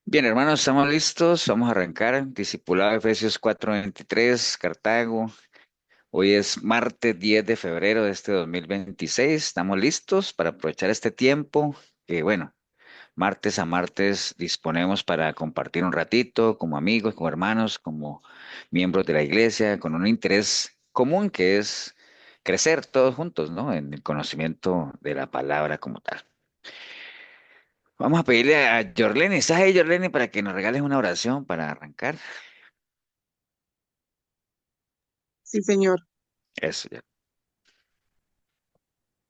Bien, hermanos, estamos listos. Vamos a arrancar. Discipulado de Efesios 4:23, Cartago. Hoy es martes 10 de febrero de este 2026. Estamos listos para aprovechar este tiempo que, bueno, martes a martes disponemos para compartir un ratito como amigos, como hermanos, como miembros de la iglesia, con un interés común que es crecer todos juntos, ¿no? En el conocimiento de la palabra como tal. Vamos a pedirle a Jorlene, ¿estás ahí, Jorlene, para que nos regales una oración para arrancar? Sí, Señor. Eso ya.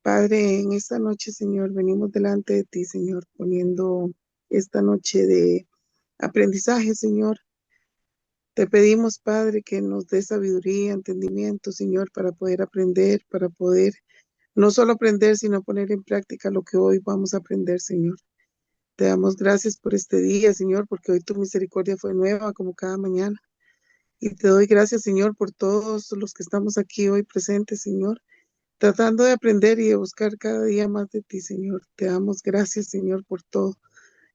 Padre, en esta noche, Señor, venimos delante de ti, Señor, poniendo esta noche de aprendizaje, Señor. Te pedimos, Padre, que nos dé sabiduría, entendimiento, Señor, para poder aprender, para poder no solo aprender, sino poner en práctica lo que hoy vamos a aprender, Señor. Te damos gracias por este día, Señor, porque hoy tu misericordia fue nueva como cada mañana. Y te doy gracias, Señor, por todos los que estamos aquí hoy presentes, Señor, tratando de aprender y de buscar cada día más de ti, Señor. Te damos gracias, Señor, por todo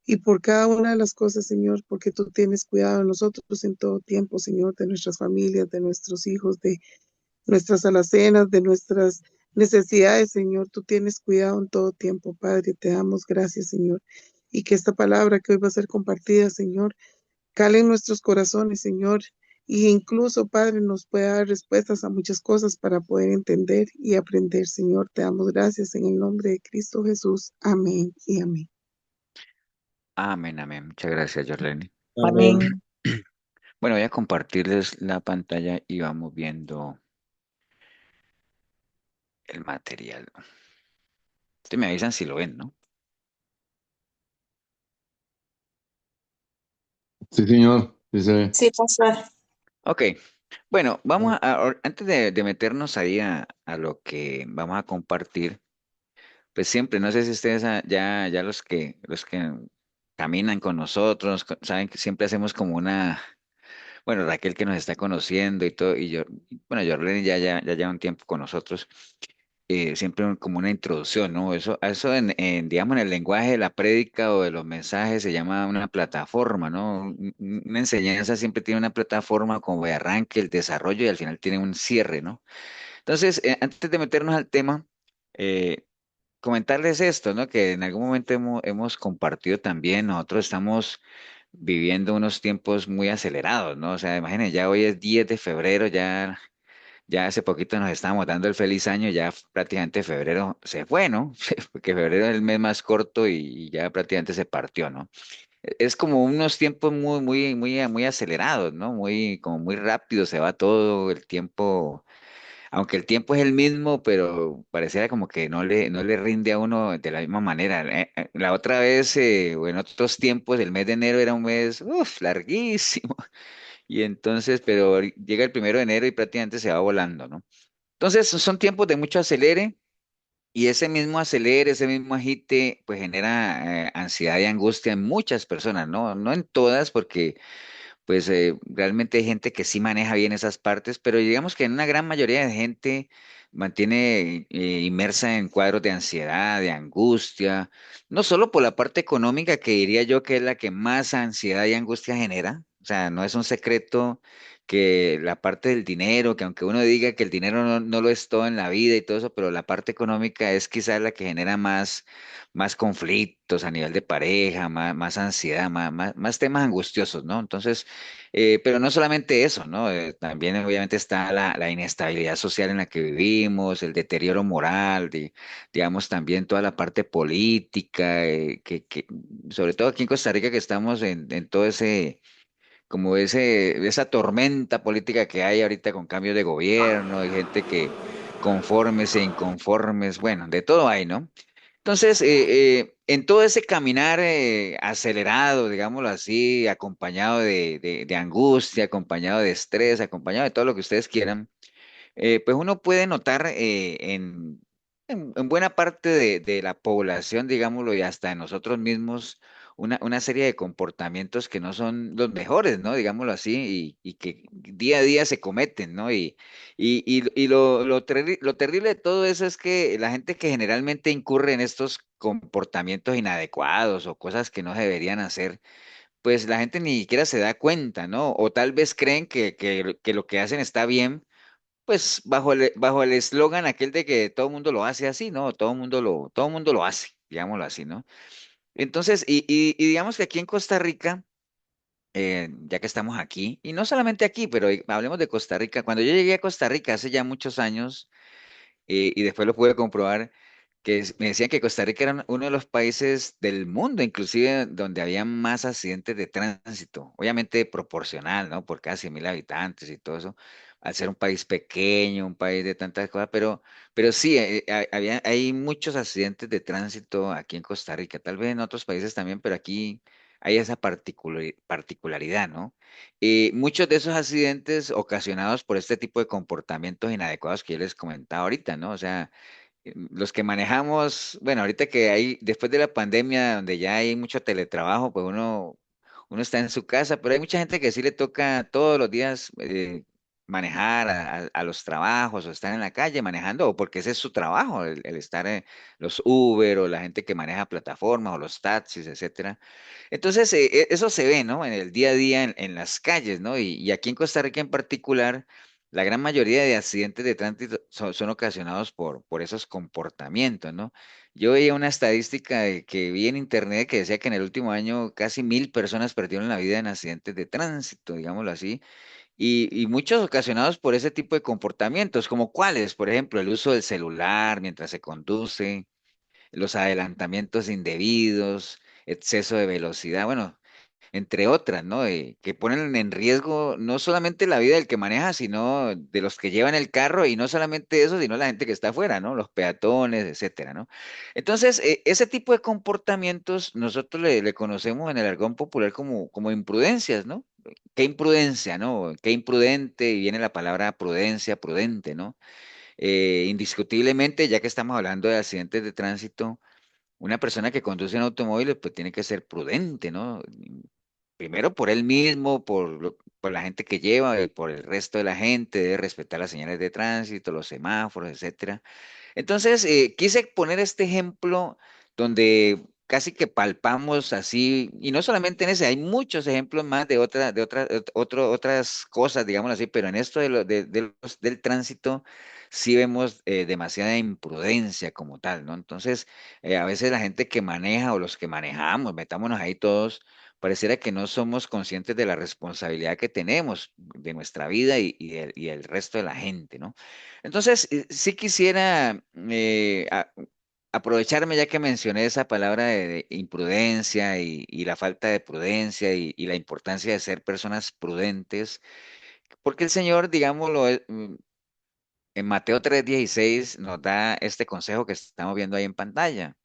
y por cada una de las cosas, Señor, porque tú tienes cuidado de nosotros en todo tiempo, Señor, de nuestras familias, de nuestros hijos, de nuestras alacenas, de nuestras necesidades, Señor. Tú tienes cuidado en todo tiempo, Padre. Te damos gracias, Señor. Y que esta palabra que hoy va a ser compartida, Señor, cale en nuestros corazones, Señor, y incluso, Padre, nos pueda dar respuestas a muchas cosas para poder entender y aprender, Señor. Te damos gracias en el nombre de Cristo Jesús. Amén y amén. Amén, amén. Muchas gracias, Jorlene. Amén. Bueno, voy a compartirles la pantalla y vamos viendo el material. Ustedes me avisan si lo ven, ¿no? Sí, señor, sí se ve. Sí, pastor. Ok. Bueno, antes de meternos ahí a lo que vamos a compartir, pues siempre, no sé si ustedes ya los que caminan con nosotros, saben que siempre hacemos como bueno, Raquel que nos está conociendo y todo, y yo, bueno, Jorlene ya lleva un tiempo con nosotros. Siempre como una introducción, ¿no? Eso digamos, en el lenguaje de la prédica o de los mensajes se llama una plataforma, ¿no? Una enseñanza siempre tiene una plataforma como de arranque, el desarrollo y al final tiene un cierre, ¿no? Entonces, antes de meternos al tema, eh, comentarles esto, ¿no? Que en algún momento hemos compartido también, nosotros estamos viviendo unos tiempos muy acelerados, ¿no? O sea, imagínense, ya hoy es 10 de febrero, ya hace poquito nos estábamos dando el feliz año, ya prácticamente febrero se fue, ¿no? Porque febrero es el mes más corto y ya prácticamente se partió, ¿no? Es como unos tiempos muy acelerados, ¿no? Como muy rápido se va todo el tiempo, aunque el tiempo es el mismo, pero pareciera como que no le rinde a uno de la misma manera. La otra vez, o en otros tiempos, el mes de enero era un mes, larguísimo. Y entonces, pero llega el 1 de enero y prácticamente se va volando, ¿no? Entonces, son tiempos de mucho acelere y ese mismo acelere, ese mismo agite, pues genera ansiedad y angustia en muchas personas, ¿no? No en todas, porque pues realmente hay gente que sí maneja bien esas partes, pero digamos que en una gran mayoría de gente mantiene inmersa en cuadros de ansiedad, de angustia, no solo por la parte económica, que diría yo que es la que más ansiedad y angustia genera, o sea, no es un secreto que la parte del dinero, que aunque uno diga que el dinero no lo es todo en la vida y todo eso, pero la parte económica es quizás la que genera más conflictos a nivel de pareja, más ansiedad, más temas angustiosos, ¿no? Entonces, pero no solamente eso, ¿no? También obviamente está la inestabilidad social en la que vivimos, el deterioro moral, digamos también toda la parte política, sobre todo aquí en Costa Rica que estamos en todo esa tormenta política que hay ahorita con cambios de gobierno, hay gente que conformes e inconformes, bueno, de todo hay, ¿no? Entonces, en todo ese caminar acelerado, digámoslo así, acompañado de angustia, acompañado de estrés, acompañado de todo lo que ustedes quieran, pues uno puede notar en buena parte de la población, digámoslo, y hasta en nosotros mismos, una serie de comportamientos que no son los mejores, ¿no? Digámoslo así, y que día a día se cometen, ¿no? Lo terrible de todo eso es que la gente que generalmente incurre en estos comportamientos inadecuados o cosas que no se deberían hacer, pues la gente ni siquiera se da cuenta, ¿no? O tal vez creen que lo que hacen está bien, pues bajo el eslogan aquel de que todo el mundo lo hace así, ¿no? Todo el mundo lo hace, digámoslo así, ¿no? Entonces, y digamos que aquí en Costa Rica, ya que estamos aquí, y no solamente aquí, pero hablemos de Costa Rica, cuando yo llegué a Costa Rica hace ya muchos años, y después lo pude comprobar, me decían que Costa Rica era uno de los países del mundo, inclusive donde había más accidentes de tránsito, obviamente proporcional, ¿no? Por cada 100.000 habitantes y todo eso, al ser un país pequeño, un país de tantas cosas, pero sí, hay muchos accidentes de tránsito aquí en Costa Rica, tal vez en otros países también, pero aquí hay esa particularidad, ¿no? Muchos de esos accidentes ocasionados por este tipo de comportamientos inadecuados que yo les comentaba ahorita, ¿no? O sea, los que manejamos, bueno, ahorita que hay, después de la pandemia, donde ya hay mucho teletrabajo, pues uno está en su casa, pero hay mucha gente que sí le toca todos los días manejar a los trabajos o estar en la calle manejando, o porque ese es su trabajo, el estar en los Uber o la gente que maneja plataformas o los taxis, etcétera. Entonces, eso se ve, ¿no? En el día a día en las calles, ¿no? Y aquí en Costa Rica en particular, la gran mayoría de accidentes de tránsito son ocasionados por esos comportamientos, ¿no? Yo veía una estadística que vi en internet que decía que en el último año casi 1.000 personas perdieron la vida en accidentes de tránsito, digámoslo así, y muchos ocasionados por ese tipo de comportamientos, como cuáles, por ejemplo, el uso del celular mientras se conduce, los adelantamientos indebidos, exceso de velocidad, bueno, entre otras, ¿no? Que ponen en riesgo no solamente la vida del que maneja, sino de los que llevan el carro y no solamente eso, sino la gente que está afuera, ¿no? Los peatones, etcétera, ¿no? Entonces, ese tipo de comportamientos nosotros le conocemos en el argón popular como imprudencias, ¿no? Qué imprudencia, ¿no? Qué imprudente, y viene la palabra prudencia, prudente, ¿no? Indiscutiblemente, ya que estamos hablando de accidentes de tránsito, una persona que conduce un automóvil pues tiene que ser prudente, ¿no? Primero por él mismo, por la gente que lleva y por el resto de la gente, debe respetar las señales de tránsito, los semáforos, etcétera. Entonces, quise poner este ejemplo donde casi que palpamos así, y no solamente en ese, hay muchos ejemplos más otras cosas, digamos así, pero en esto del tránsito sí vemos demasiada imprudencia como tal, ¿no? Entonces, a veces la gente que maneja o los que manejamos, metámonos ahí todos, pareciera que no somos conscientes de la responsabilidad que tenemos de nuestra vida y el resto de la gente, ¿no? Entonces, sí quisiera aprovecharme ya que mencioné esa palabra de imprudencia y la falta de prudencia y la importancia de ser personas prudentes, porque el Señor, digámoslo, en Mateo 3:16 nos da este consejo que estamos viendo ahí en pantalla.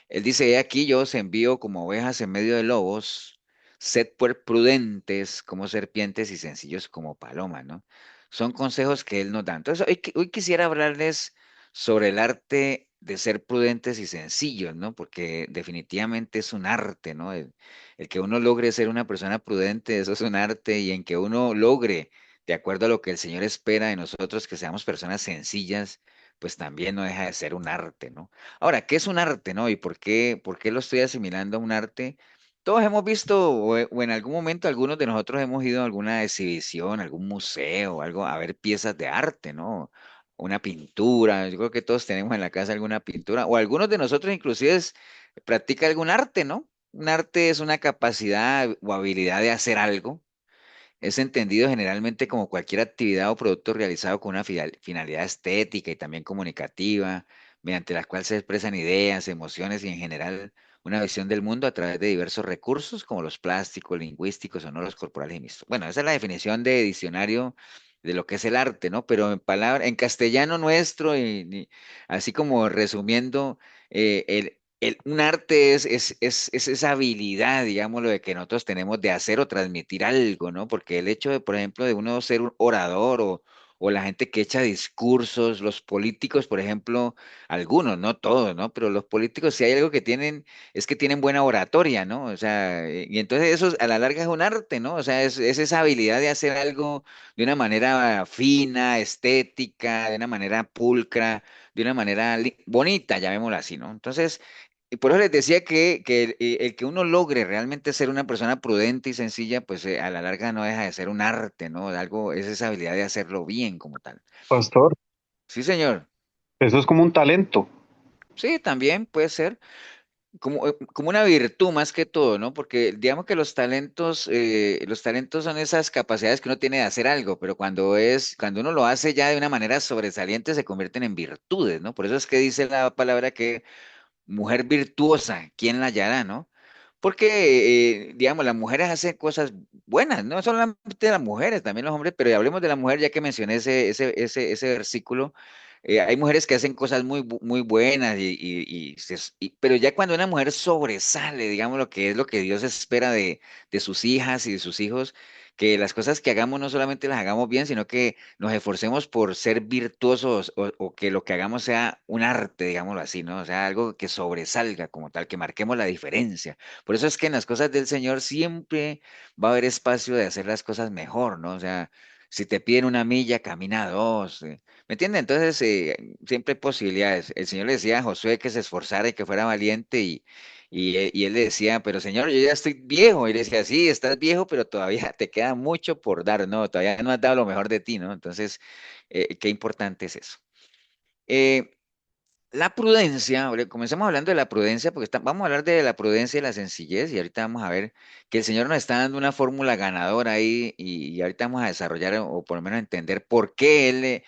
Él dice, he aquí yo os envío como ovejas en medio de lobos, sed pues prudentes como serpientes y sencillos como palomas, ¿no? Son consejos que él nos da. Entonces, hoy quisiera hablarles sobre el arte de ser prudentes y sencillos, ¿no? Porque definitivamente es un arte, ¿no? El que uno logre ser una persona prudente, eso es un arte, y en que uno logre, de acuerdo a lo que el Señor espera de nosotros, que seamos personas sencillas, pues también no deja de ser un arte, ¿no? Ahora, ¿qué es un arte, no? ¿Y por qué lo estoy asimilando a un arte? Todos hemos visto, o en algún momento algunos de nosotros hemos ido a alguna exhibición, algún museo, algo, a ver piezas de arte, ¿no? Una pintura, yo creo que todos tenemos en la casa alguna pintura, o algunos de nosotros inclusive practica algún arte, ¿no? Un arte es una capacidad o habilidad de hacer algo, es entendido generalmente como cualquier actividad o producto realizado con una finalidad estética y también comunicativa, mediante la cual se expresan ideas, emociones y en general una visión del mundo a través de diversos recursos como los plásticos, lingüísticos, sonoros, corporales y mixtos. Bueno, esa es la definición de diccionario de lo que es el arte, ¿no? Pero en castellano nuestro, así como resumiendo, un arte es esa habilidad, digámoslo, de que nosotros tenemos de hacer o transmitir algo, ¿no? Porque el hecho de, por ejemplo, de uno ser un orador o la gente que echa discursos, los políticos, por ejemplo, algunos, no todos, ¿no? Pero los políticos, si hay algo que tienen, es que tienen buena oratoria, ¿no? O sea, y entonces eso a la larga es un arte, ¿no? O sea, es esa habilidad de hacer algo de una manera fina, estética, de una manera pulcra, de una manera bonita, llamémoslo así, ¿no? Entonces, y por eso les decía que el que uno logre realmente ser una persona prudente y sencilla, pues a la larga no deja de ser un arte, ¿no? Algo, es esa habilidad de hacerlo bien como tal. Pastor, Sí, señor. eso es como un talento. Sí, también puede ser. Como, como una virtud más que todo, ¿no? Porque digamos que los talentos son esas capacidades que uno tiene de hacer algo, pero cuando uno lo hace ya de una manera sobresaliente, se convierten en virtudes, ¿no? Por eso es que dice la palabra que mujer virtuosa, ¿quién la hallará, no? Porque, digamos, las mujeres hacen cosas buenas, no solamente las mujeres, también los hombres, pero hablemos de la mujer, ya que mencioné ese versículo. Hay mujeres que hacen cosas muy buenas, pero ya cuando una mujer sobresale, digamos, lo que es lo que Dios espera de sus hijas y de sus hijos, que las cosas que hagamos no solamente las hagamos bien, sino que nos esforcemos por ser virtuosos o que lo que hagamos sea un arte, digámoslo así, ¿no? O sea, algo que sobresalga como tal, que marquemos la diferencia. Por eso es que en las cosas del Señor siempre va a haber espacio de hacer las cosas mejor, ¿no? O sea, si te piden una milla, camina dos. ¿Me entiendes? Entonces, siempre hay posibilidades. El Señor le decía a Josué que se esforzara y que fuera valiente y él le decía, pero Señor, yo ya estoy viejo. Y le decía, sí, estás viejo, pero todavía te queda mucho por dar, ¿no? Todavía no has dado lo mejor de ti, ¿no? Entonces, qué importante es eso. Eh, la prudencia, comencemos hablando de la prudencia, porque vamos a hablar de la prudencia y la sencillez, y ahorita vamos a ver que el Señor nos está dando una fórmula ganadora ahí, y ahorita vamos a desarrollar o por lo menos entender por qué él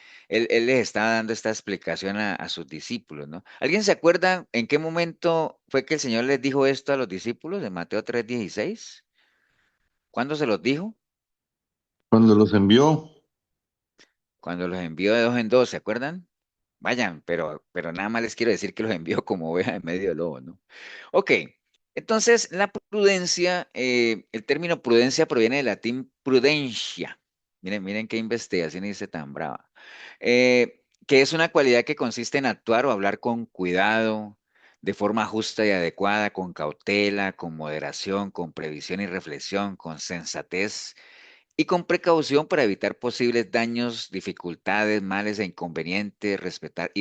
les está dando esta explicación a sus discípulos, ¿no? ¿Alguien se acuerda en qué momento fue que el Señor les dijo esto a los discípulos en Mateo 3:16? ¿Cuándo se los dijo? Cuando los envió, Cuando los envió de dos en dos, ¿se acuerdan? Vayan, pero nada más les quiero decir que los envío como ovejas en medio del lobo, ¿no? Ok, entonces la prudencia, el término prudencia proviene del latín prudentia. Miren qué investigación hice tan brava. Que es una cualidad que consiste en actuar o hablar con cuidado, de forma justa y adecuada, con cautela, con moderación, con previsión y reflexión, con sensatez y con precaución para evitar posibles daños, dificultades, males e inconvenientes, respetar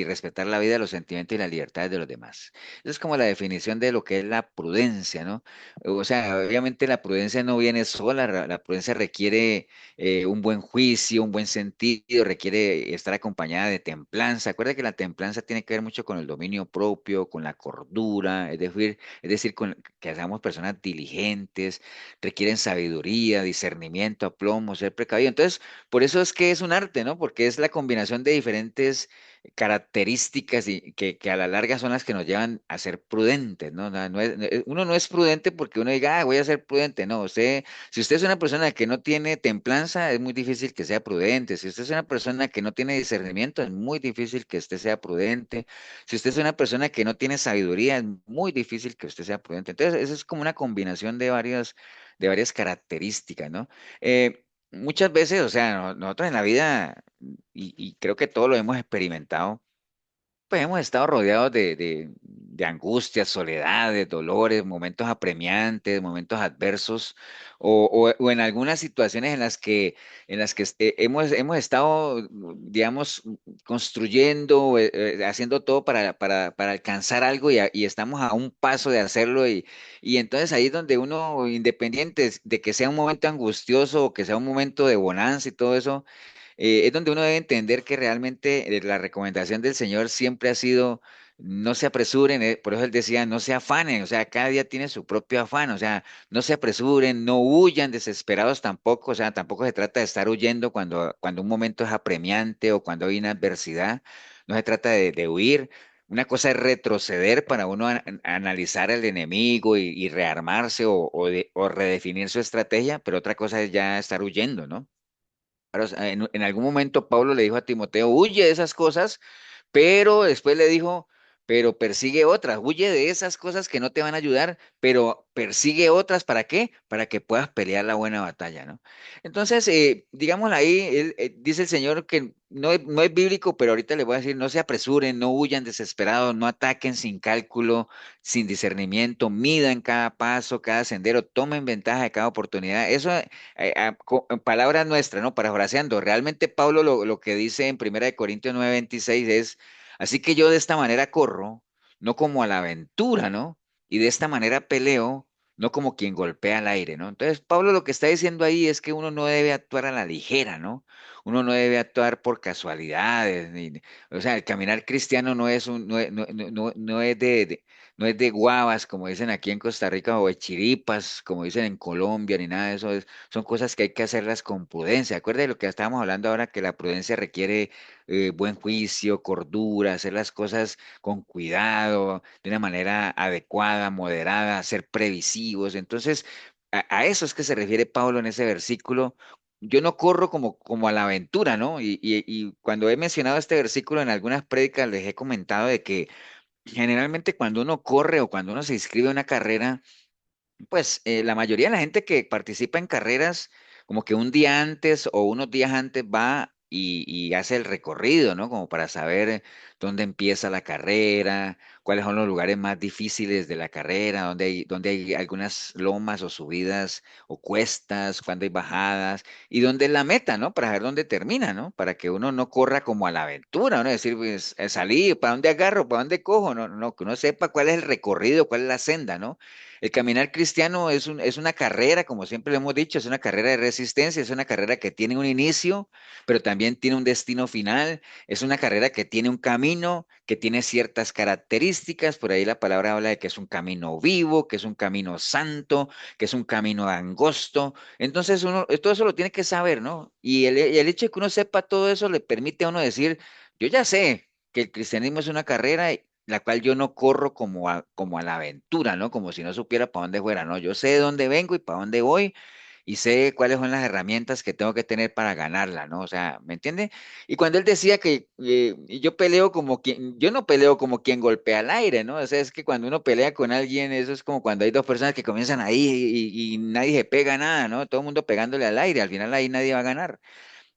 la vida, los sentimientos y las libertades de los demás. Eso es como la definición de lo que es la prudencia, ¿no? O sea, obviamente la prudencia no viene sola, la prudencia requiere un buen juicio, un buen sentido, requiere estar acompañada de templanza. Acuerda que la templanza tiene que ver mucho con el dominio propio, con la cordura, es decir, con que seamos personas diligentes, requieren sabiduría, discernimiento, aplomo, ser precavido. Entonces, por eso es que es un arte, ¿no? Porque es la combinación de diferentes características y que a la larga son las que nos llevan a ser prudentes, ¿no? Uno no es prudente porque uno diga, voy a ser prudente. No, si usted es una persona que no tiene templanza, es muy difícil que sea prudente. Si usted es una persona que no tiene discernimiento, es muy difícil que usted sea prudente. Si usted es una persona que no tiene sabiduría, es muy difícil que usted sea prudente. Entonces, eso es como una combinación de varias características, ¿no? Muchas veces, o sea, nosotros en la vida, y creo que todos lo hemos experimentado, pues hemos estado rodeados de angustias, soledades, dolores, momentos apremiantes, momentos adversos, o en algunas situaciones en las que hemos estado, digamos, construyendo, haciendo todo para alcanzar algo y estamos a un paso de hacerlo y entonces ahí es donde uno, independiente de que sea un momento angustioso o que sea un momento de bonanza y todo eso, es donde uno debe entender que realmente la recomendación del Señor siempre ha sido, no se apresuren, por eso él decía, no se afanen, o sea, cada día tiene su propio afán, o sea, no se apresuren, no huyan desesperados tampoco, o sea, tampoco se trata de estar huyendo cuando un momento es apremiante o cuando hay una adversidad, no se trata de huir. Una cosa es retroceder para uno analizar al enemigo y rearmarse o redefinir su estrategia, pero otra cosa es ya estar huyendo, ¿no? Claro, o sea, en algún momento Pablo le dijo a Timoteo, huye de esas cosas, pero después le dijo, pero persigue otras, huye de esas cosas que no te van a ayudar, pero persigue otras, ¿para qué? Para que puedas pelear la buena batalla, ¿no? Entonces, digamos ahí, dice el Señor que no es bíblico, pero ahorita le voy a decir, no se apresuren, no huyan desesperados, no ataquen sin cálculo, sin discernimiento, midan cada paso, cada sendero, tomen ventaja de cada oportunidad. Eso en palabras nuestras, ¿no? Parafraseando, realmente Pablo lo que dice en 1 Corintios 9:26 es, así que yo de esta manera corro, no como a la aventura, ¿no? Y de esta manera peleo, no como quien golpea al aire, ¿no? Entonces, Pablo lo que está diciendo ahí es que uno no debe actuar a la ligera, ¿no? Uno no debe actuar por casualidades, o sea, el caminar cristiano no es no es no es de guavas, como dicen aquí en Costa Rica, o de chiripas, como dicen en Colombia, ni nada de eso. Son cosas que hay que hacerlas con prudencia. Acuérdate de lo que estábamos hablando ahora, que la prudencia requiere buen juicio, cordura, hacer las cosas con cuidado, de una manera adecuada, moderada, ser previsivos. Entonces, a eso es que se refiere Pablo en ese versículo. Yo no corro como a la aventura, ¿no? Y cuando he mencionado este versículo en algunas prédicas, les he comentado de que generalmente cuando uno corre o cuando uno se inscribe a una carrera, pues la mayoría de la gente que participa en carreras, como que un día antes o unos días antes va y hace el recorrido, ¿no? Como para saber dónde empieza la carrera, cuáles son los lugares más difíciles de la carrera, dónde hay algunas lomas o subidas o cuestas, cuándo hay bajadas y dónde es la meta, ¿no? Para saber dónde termina, ¿no? Para que uno no corra como a la aventura, ¿no? Decir, pues, salí, ¿para dónde agarro? ¿Para dónde cojo? No, no, que uno sepa cuál es el recorrido, cuál es la senda, ¿no? El caminar cristiano es una carrera, como siempre lo hemos dicho, es una carrera de resistencia, es una carrera que tiene un inicio, pero también tiene un destino final, es una carrera que tiene un camino, que tiene ciertas características, por ahí la palabra habla de que es un camino vivo, que es un camino santo, que es un camino angosto, entonces uno, todo eso lo tiene que saber, ¿no? Y el hecho de que uno sepa todo eso le permite a uno decir, yo ya sé que el cristianismo es una carrera la cual yo no corro como a la aventura, ¿no? Como si no supiera para dónde fuera, ¿no? Yo sé de dónde vengo y para dónde voy y sé cuáles son las herramientas que tengo que tener para ganarla, ¿no? O sea, ¿me entiende? Y cuando él decía que yo peleo como quien, yo no peleo como quien golpea al aire, ¿no? O sea, es que cuando uno pelea con alguien, eso es como cuando hay dos personas que comienzan ahí y nadie se pega nada, ¿no? Todo el mundo pegándole al aire, al final ahí nadie va a ganar.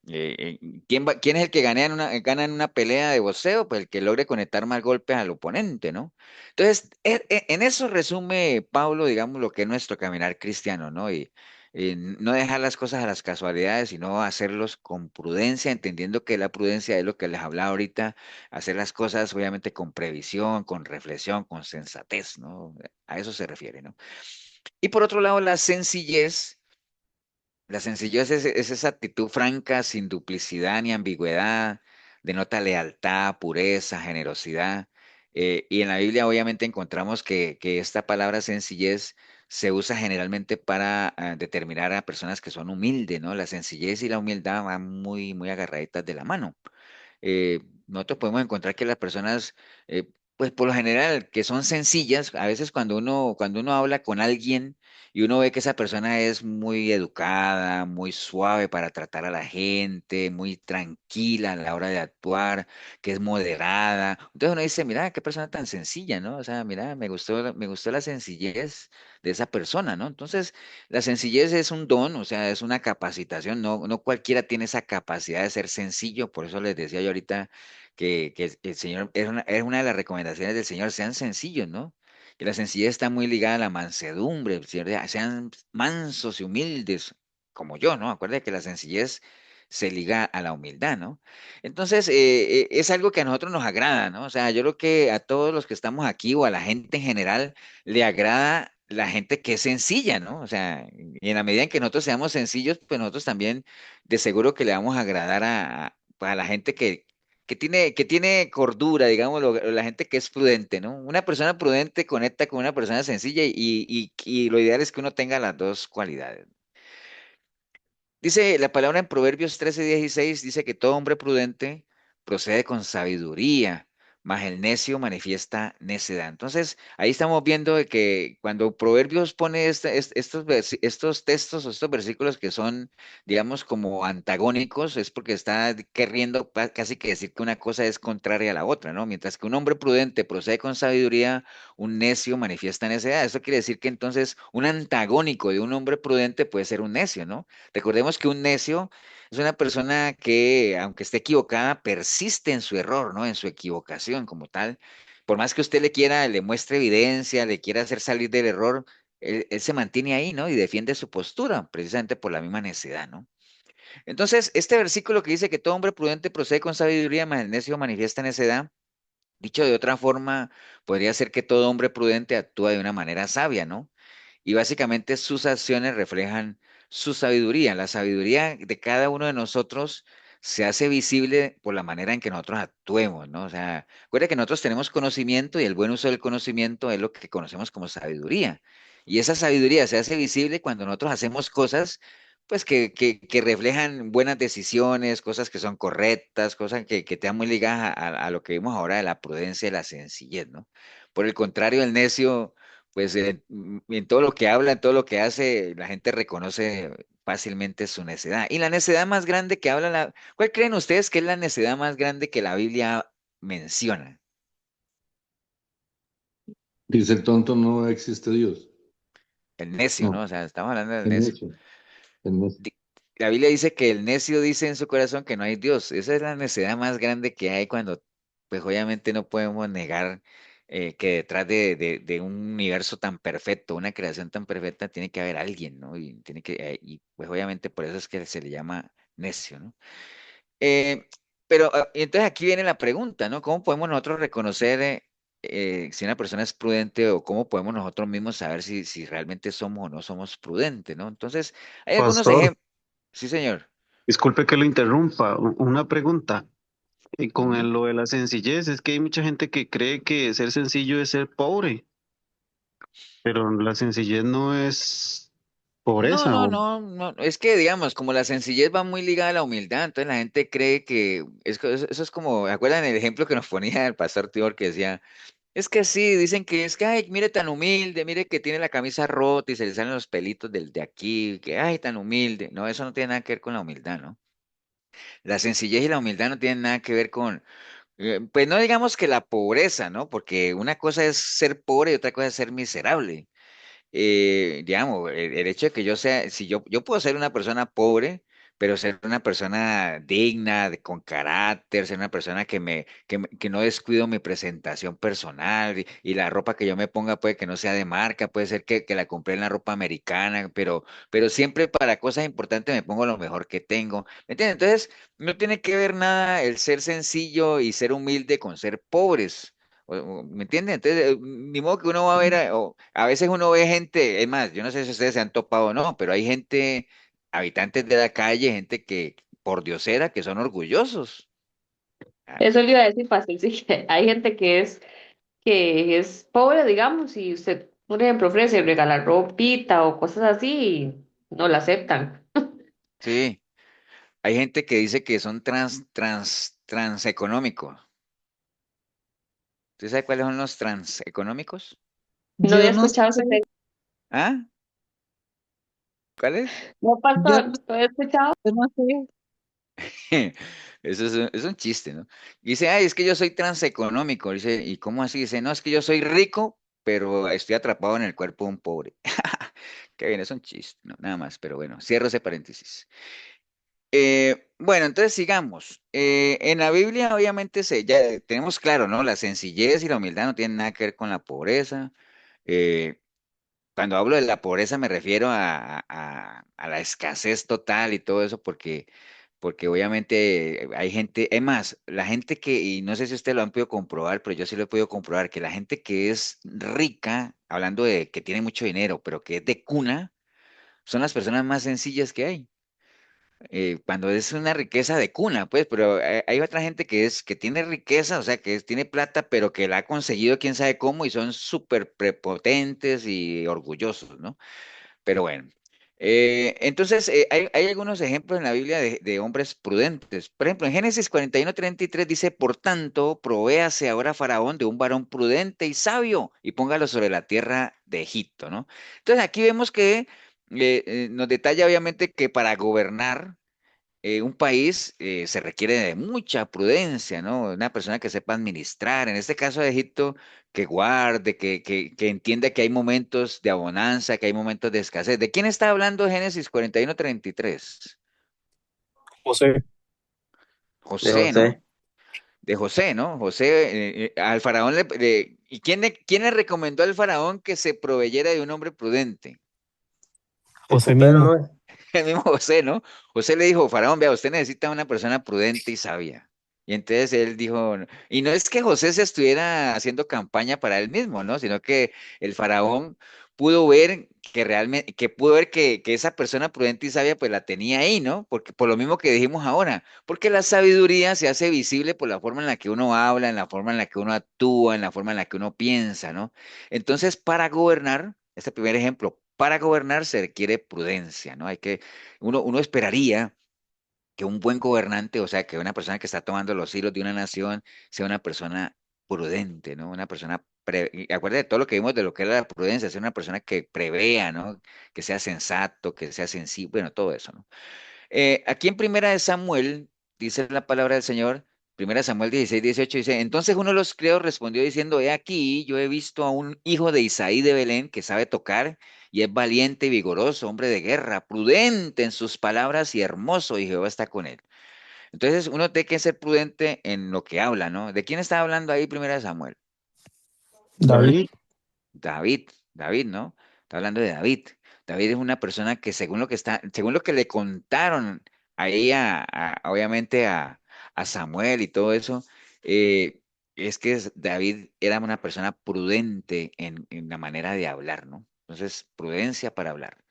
¿Quién es el que gana en una pelea de boxeo? Pues el que logre conectar más golpes al oponente, ¿no? Entonces, en eso resume Pablo, digamos, lo que es nuestro caminar cristiano, ¿no? Y no dejar las cosas a las casualidades, sino hacerlos con prudencia, entendiendo que la prudencia es lo que les hablaba ahorita, hacer las cosas obviamente con previsión, con reflexión, con sensatez, ¿no? A eso se refiere, ¿no? Y por otro lado, la sencillez. La sencillez es esa actitud franca, sin duplicidad ni ambigüedad, denota lealtad, pureza, generosidad. Y en la Biblia obviamente encontramos que esta palabra sencillez se usa generalmente para determinar a personas que son humildes, ¿no? La sencillez y la humildad van muy agarraditas de la mano. Nosotros podemos encontrar que las personas, pues por lo general, que son sencillas, a veces cuando uno habla con alguien y uno ve que esa persona es muy educada, muy suave para tratar a la gente, muy tranquila a la hora de actuar, que es moderada. Entonces uno dice, mira, qué persona tan sencilla, ¿no? O sea, mira, me gustó la sencillez de esa persona, ¿no? Entonces, la sencillez es un don, o sea, es una capacitación, no cualquiera tiene esa capacidad de ser sencillo, por eso les decía yo ahorita que el Señor, es una de las recomendaciones del Señor, sean sencillos, ¿no? Que la sencillez está muy ligada a la mansedumbre, el Señor dice, sean mansos y humildes, como yo, ¿no? Acuérdense que la sencillez se liga a la humildad, ¿no? Entonces, es algo que a nosotros nos agrada, ¿no? O sea, yo creo que a todos los que estamos aquí o a la gente en general, le agrada la gente que es sencilla, ¿no? O sea, y en la medida en que nosotros seamos sencillos, pues nosotros también de seguro que le vamos a agradar a la gente que tiene cordura, digamos, la gente que es prudente, ¿no? Una persona prudente conecta con una persona sencilla y lo ideal es que uno tenga las dos cualidades. Dice la palabra en Proverbios 13:16, dice que todo hombre prudente procede con sabiduría, mas el necio manifiesta necedad. Entonces, ahí estamos viendo de que cuando Proverbios pone estos textos o estos versículos que son, digamos, como antagónicos, es porque está queriendo casi que decir que una cosa es contraria a la otra, ¿no? Mientras que un hombre prudente procede con sabiduría, un necio manifiesta necedad. Esto quiere decir que entonces un antagónico de un hombre prudente puede ser un necio, ¿no? Recordemos que un necio es una persona que, aunque esté equivocada, persiste en su error, ¿no? En su equivocación como tal. Por más que usted le muestre evidencia, le quiera hacer salir del error, él se mantiene ahí, ¿no? Y defiende su postura, precisamente por la misma necedad, ¿no? Entonces, este versículo que dice que todo hombre prudente procede con sabiduría, mas el necio manifiesta necedad, Dicho de otra forma, podría ser que todo hombre prudente actúa de una manera sabia, ¿no? Y básicamente sus acciones reflejan su sabiduría. La sabiduría de cada uno de nosotros se hace visible por la manera en que nosotros actuemos, ¿no? O sea, recuerda que nosotros tenemos conocimiento y el buen uso del conocimiento es lo que conocemos como sabiduría. Y esa sabiduría se hace visible cuando nosotros hacemos cosas, pues, que reflejan buenas decisiones, cosas que son correctas, cosas que están muy ligadas a lo que vimos ahora de la prudencia y la sencillez, ¿no? Por el contrario, el necio pues en todo lo que habla, en todo lo que hace, la gente reconoce fácilmente su necedad. Y la necedad más grande que habla, ¿cuál creen ustedes que es la necedad más grande que la Biblia menciona? Dice el tonto, no existe Dios. El necio, ¿no? No, O sea, estamos hablando del el necio. necio, el necio. La Biblia dice que el necio dice en su corazón que no hay Dios. Esa es la necedad más grande que hay cuando, pues obviamente no podemos negar que detrás de un universo tan perfecto, una creación tan perfecta, tiene que haber alguien, ¿no? Y tiene y pues obviamente por eso es que se le llama necio, ¿no? Eh, pero entonces aquí viene la pregunta, ¿no? ¿Cómo podemos nosotros reconocer si una persona es prudente o cómo podemos nosotros mismos saber si realmente somos o no somos prudentes, ¿no? Entonces, hay algunos Pastor, ejemplos. Sí, señor. disculpe que lo interrumpa. Una pregunta. Y con Ujú. lo de la sencillez, es que hay mucha gente que cree que ser sencillo es ser pobre, pero la sencillez no es No, pobreza. no, no, no. Es que, digamos, como la sencillez va muy ligada a la humildad, entonces la gente cree que eso es como, ¿se acuerdan el ejemplo que nos ponía el pastor Tibor que decía, es que sí, dicen que es que, ay, mire tan humilde, mire que tiene la camisa rota y se le salen los pelitos del de aquí, que, ay, tan humilde. No, eso no tiene nada que ver con la humildad, ¿no? La sencillez y la humildad no tienen nada que ver con, pues no digamos que la pobreza, ¿no? Porque una cosa es ser pobre y otra cosa es ser miserable. Digamos, el hecho de que yo sea, si yo puedo ser una persona pobre, pero ser una persona digna, con carácter, ser una persona que no descuido mi presentación personal y la ropa que yo me ponga puede que no sea de marca, puede ser que la compré en la ropa americana, pero siempre para cosas importantes me pongo lo mejor que tengo. ¿Me entiendes? Entonces, no tiene que ver nada el ser sencillo y ser humilde con ser pobres. ¿Me entienden? Entonces, ni modo que uno va a ver, o a veces uno ve gente, es más, yo no sé si ustedes se han topado o no, pero hay gente, habitantes de la calle, gente que, por diosera, que son orgullosos. Ah, Eso le iba a decir fácil, sí. Hay gente que es pobre, digamos, y usted, por ejemplo, ofrece regalar ropita o cosas así y no la aceptan. sí, hay gente que dice que son transeconómicos. ¿Usted sabe cuáles son los transeconómicos? No Yo había no escuchado sé, ese término. ¿Ah? ¿Cuáles? No, yo pastor, no, no había escuchado. yo no sé. Eso es un chiste, ¿no? Dice, ay, es que yo soy transeconómico. Dice, ¿y cómo así? Dice, no, es que yo soy rico, pero estoy atrapado en el cuerpo de un pobre. Qué bien, es un chiste, ¿no? Nada más, pero bueno, cierro ese paréntesis. Bueno, entonces sigamos. En la Biblia, obviamente, ya tenemos claro, ¿no? La sencillez y la humildad no tienen nada que ver con la pobreza. Eh, Cuando hablo de la pobreza me refiero a la escasez total y todo eso, porque obviamente hay gente, es más, la gente que, y no sé si ustedes lo han podido comprobar, pero yo sí lo he podido comprobar, que la gente que es rica, hablando de que tiene mucho dinero, pero que es de cuna, son las personas más sencillas que hay. Cuando es una riqueza de cuna, pues, pero hay otra gente que tiene riqueza, o sea, tiene plata, pero que la ha conseguido quién sabe cómo y son súper prepotentes y orgullosos, ¿no? Pero bueno, entonces hay algunos ejemplos en la Biblia de hombres prudentes. Por ejemplo, en Génesis 41:33 dice, por tanto, provéase ahora Faraón de un varón prudente y sabio y póngalo sobre la tierra de Egipto, ¿no? Entonces aquí vemos que nos detalla obviamente que para gobernar un país se requiere de mucha prudencia, ¿no? Una persona que sepa administrar, en este caso de Egipto, que guarde, que entienda que hay momentos de abundancia, que hay momentos de escasez. ¿De quién está hablando Génesis 41:33? José, de José, ¿no? José, De José, ¿no? José, al faraón ¿y quién le recomendó al faraón que se proveyera de un hombre prudente? el José copero, ¿no mismo. es? El mismo José, ¿no? José le dijo, faraón, vea, usted necesita una persona prudente y sabia. Y entonces él dijo, y no es que José se estuviera haciendo campaña para él mismo, ¿no? Sino que el faraón pudo ver que realmente, que pudo ver que esa persona prudente y sabia pues la tenía ahí, ¿no? Porque por lo mismo que dijimos ahora, porque la sabiduría se hace visible por la forma en la que uno habla, en la forma en la que uno actúa, en la forma en la que uno piensa, ¿no? Entonces, para gobernar, este primer ejemplo, para gobernar se requiere prudencia, ¿no? Uno esperaría que un buen gobernante, o sea, que una persona que está tomando los hilos de una nación, sea una persona prudente, ¿no? Una persona, y acuérdate de todo lo que vimos de lo que era la prudencia, ser una persona que prevea, ¿no? Que sea sensato, que sea sensible, bueno, todo eso, ¿no? Aquí en Primera de Samuel, dice la palabra del Señor, Primera de Samuel 16, 18, dice, entonces uno de los criados respondió diciendo, he aquí, yo he visto a un hijo de Isaí de Belén que sabe tocar y es valiente y vigoroso, hombre de guerra, prudente en sus palabras y hermoso, y Jehová está con él. Entonces uno tiene que ser prudente en lo que habla, ¿no? ¿De quién está hablando ahí Primera de Samuel? David. David, David, ¿no? Está hablando de David. David es una persona que según lo que le contaron ahí obviamente a Samuel y todo eso, es que David era una persona prudente en la manera de hablar, ¿no? Entonces, prudencia para hablar.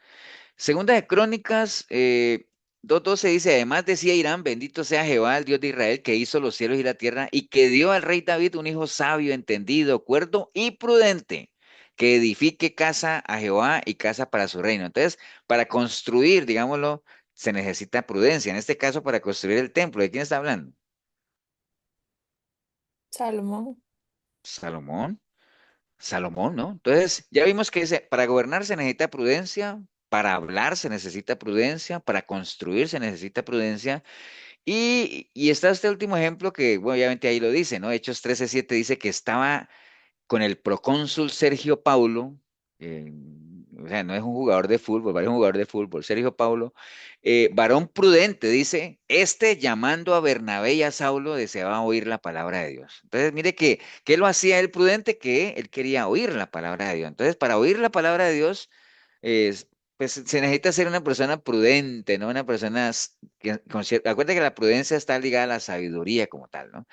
Segunda de Crónicas, 2:12 dice, además decía Irán, bendito sea Jehová, el Dios de Israel, que hizo los cielos y la tierra, y que dio al rey David un hijo sabio, entendido, cuerdo y prudente, que edifique casa a Jehová y casa para su reino. Entonces, para construir, digámoslo, se necesita prudencia. En este caso, para construir el templo. ¿De quién está hablando? Salomón. Salomón. Salomón, ¿no? Entonces, ya vimos que para gobernar se necesita prudencia, para hablar se necesita prudencia, para construir se necesita prudencia. Y está este último ejemplo que, bueno, obviamente ahí lo dice, ¿no? Hechos 13:7 dice que estaba con el procónsul Sergio Paulo, eh, o sea, no es un jugador de fútbol, es un jugador de fútbol, Sergio Paulo, varón prudente, dice, este llamando a Bernabé y a Saulo deseaba oír la palabra de Dios. Entonces, mire que, ¿qué lo hacía él prudente? Que él quería oír la palabra de Dios. Entonces, para oír la palabra de Dios, pues se necesita ser una persona prudente, ¿no? Una persona acuérdate que la prudencia está ligada a la sabiduría como tal, ¿no?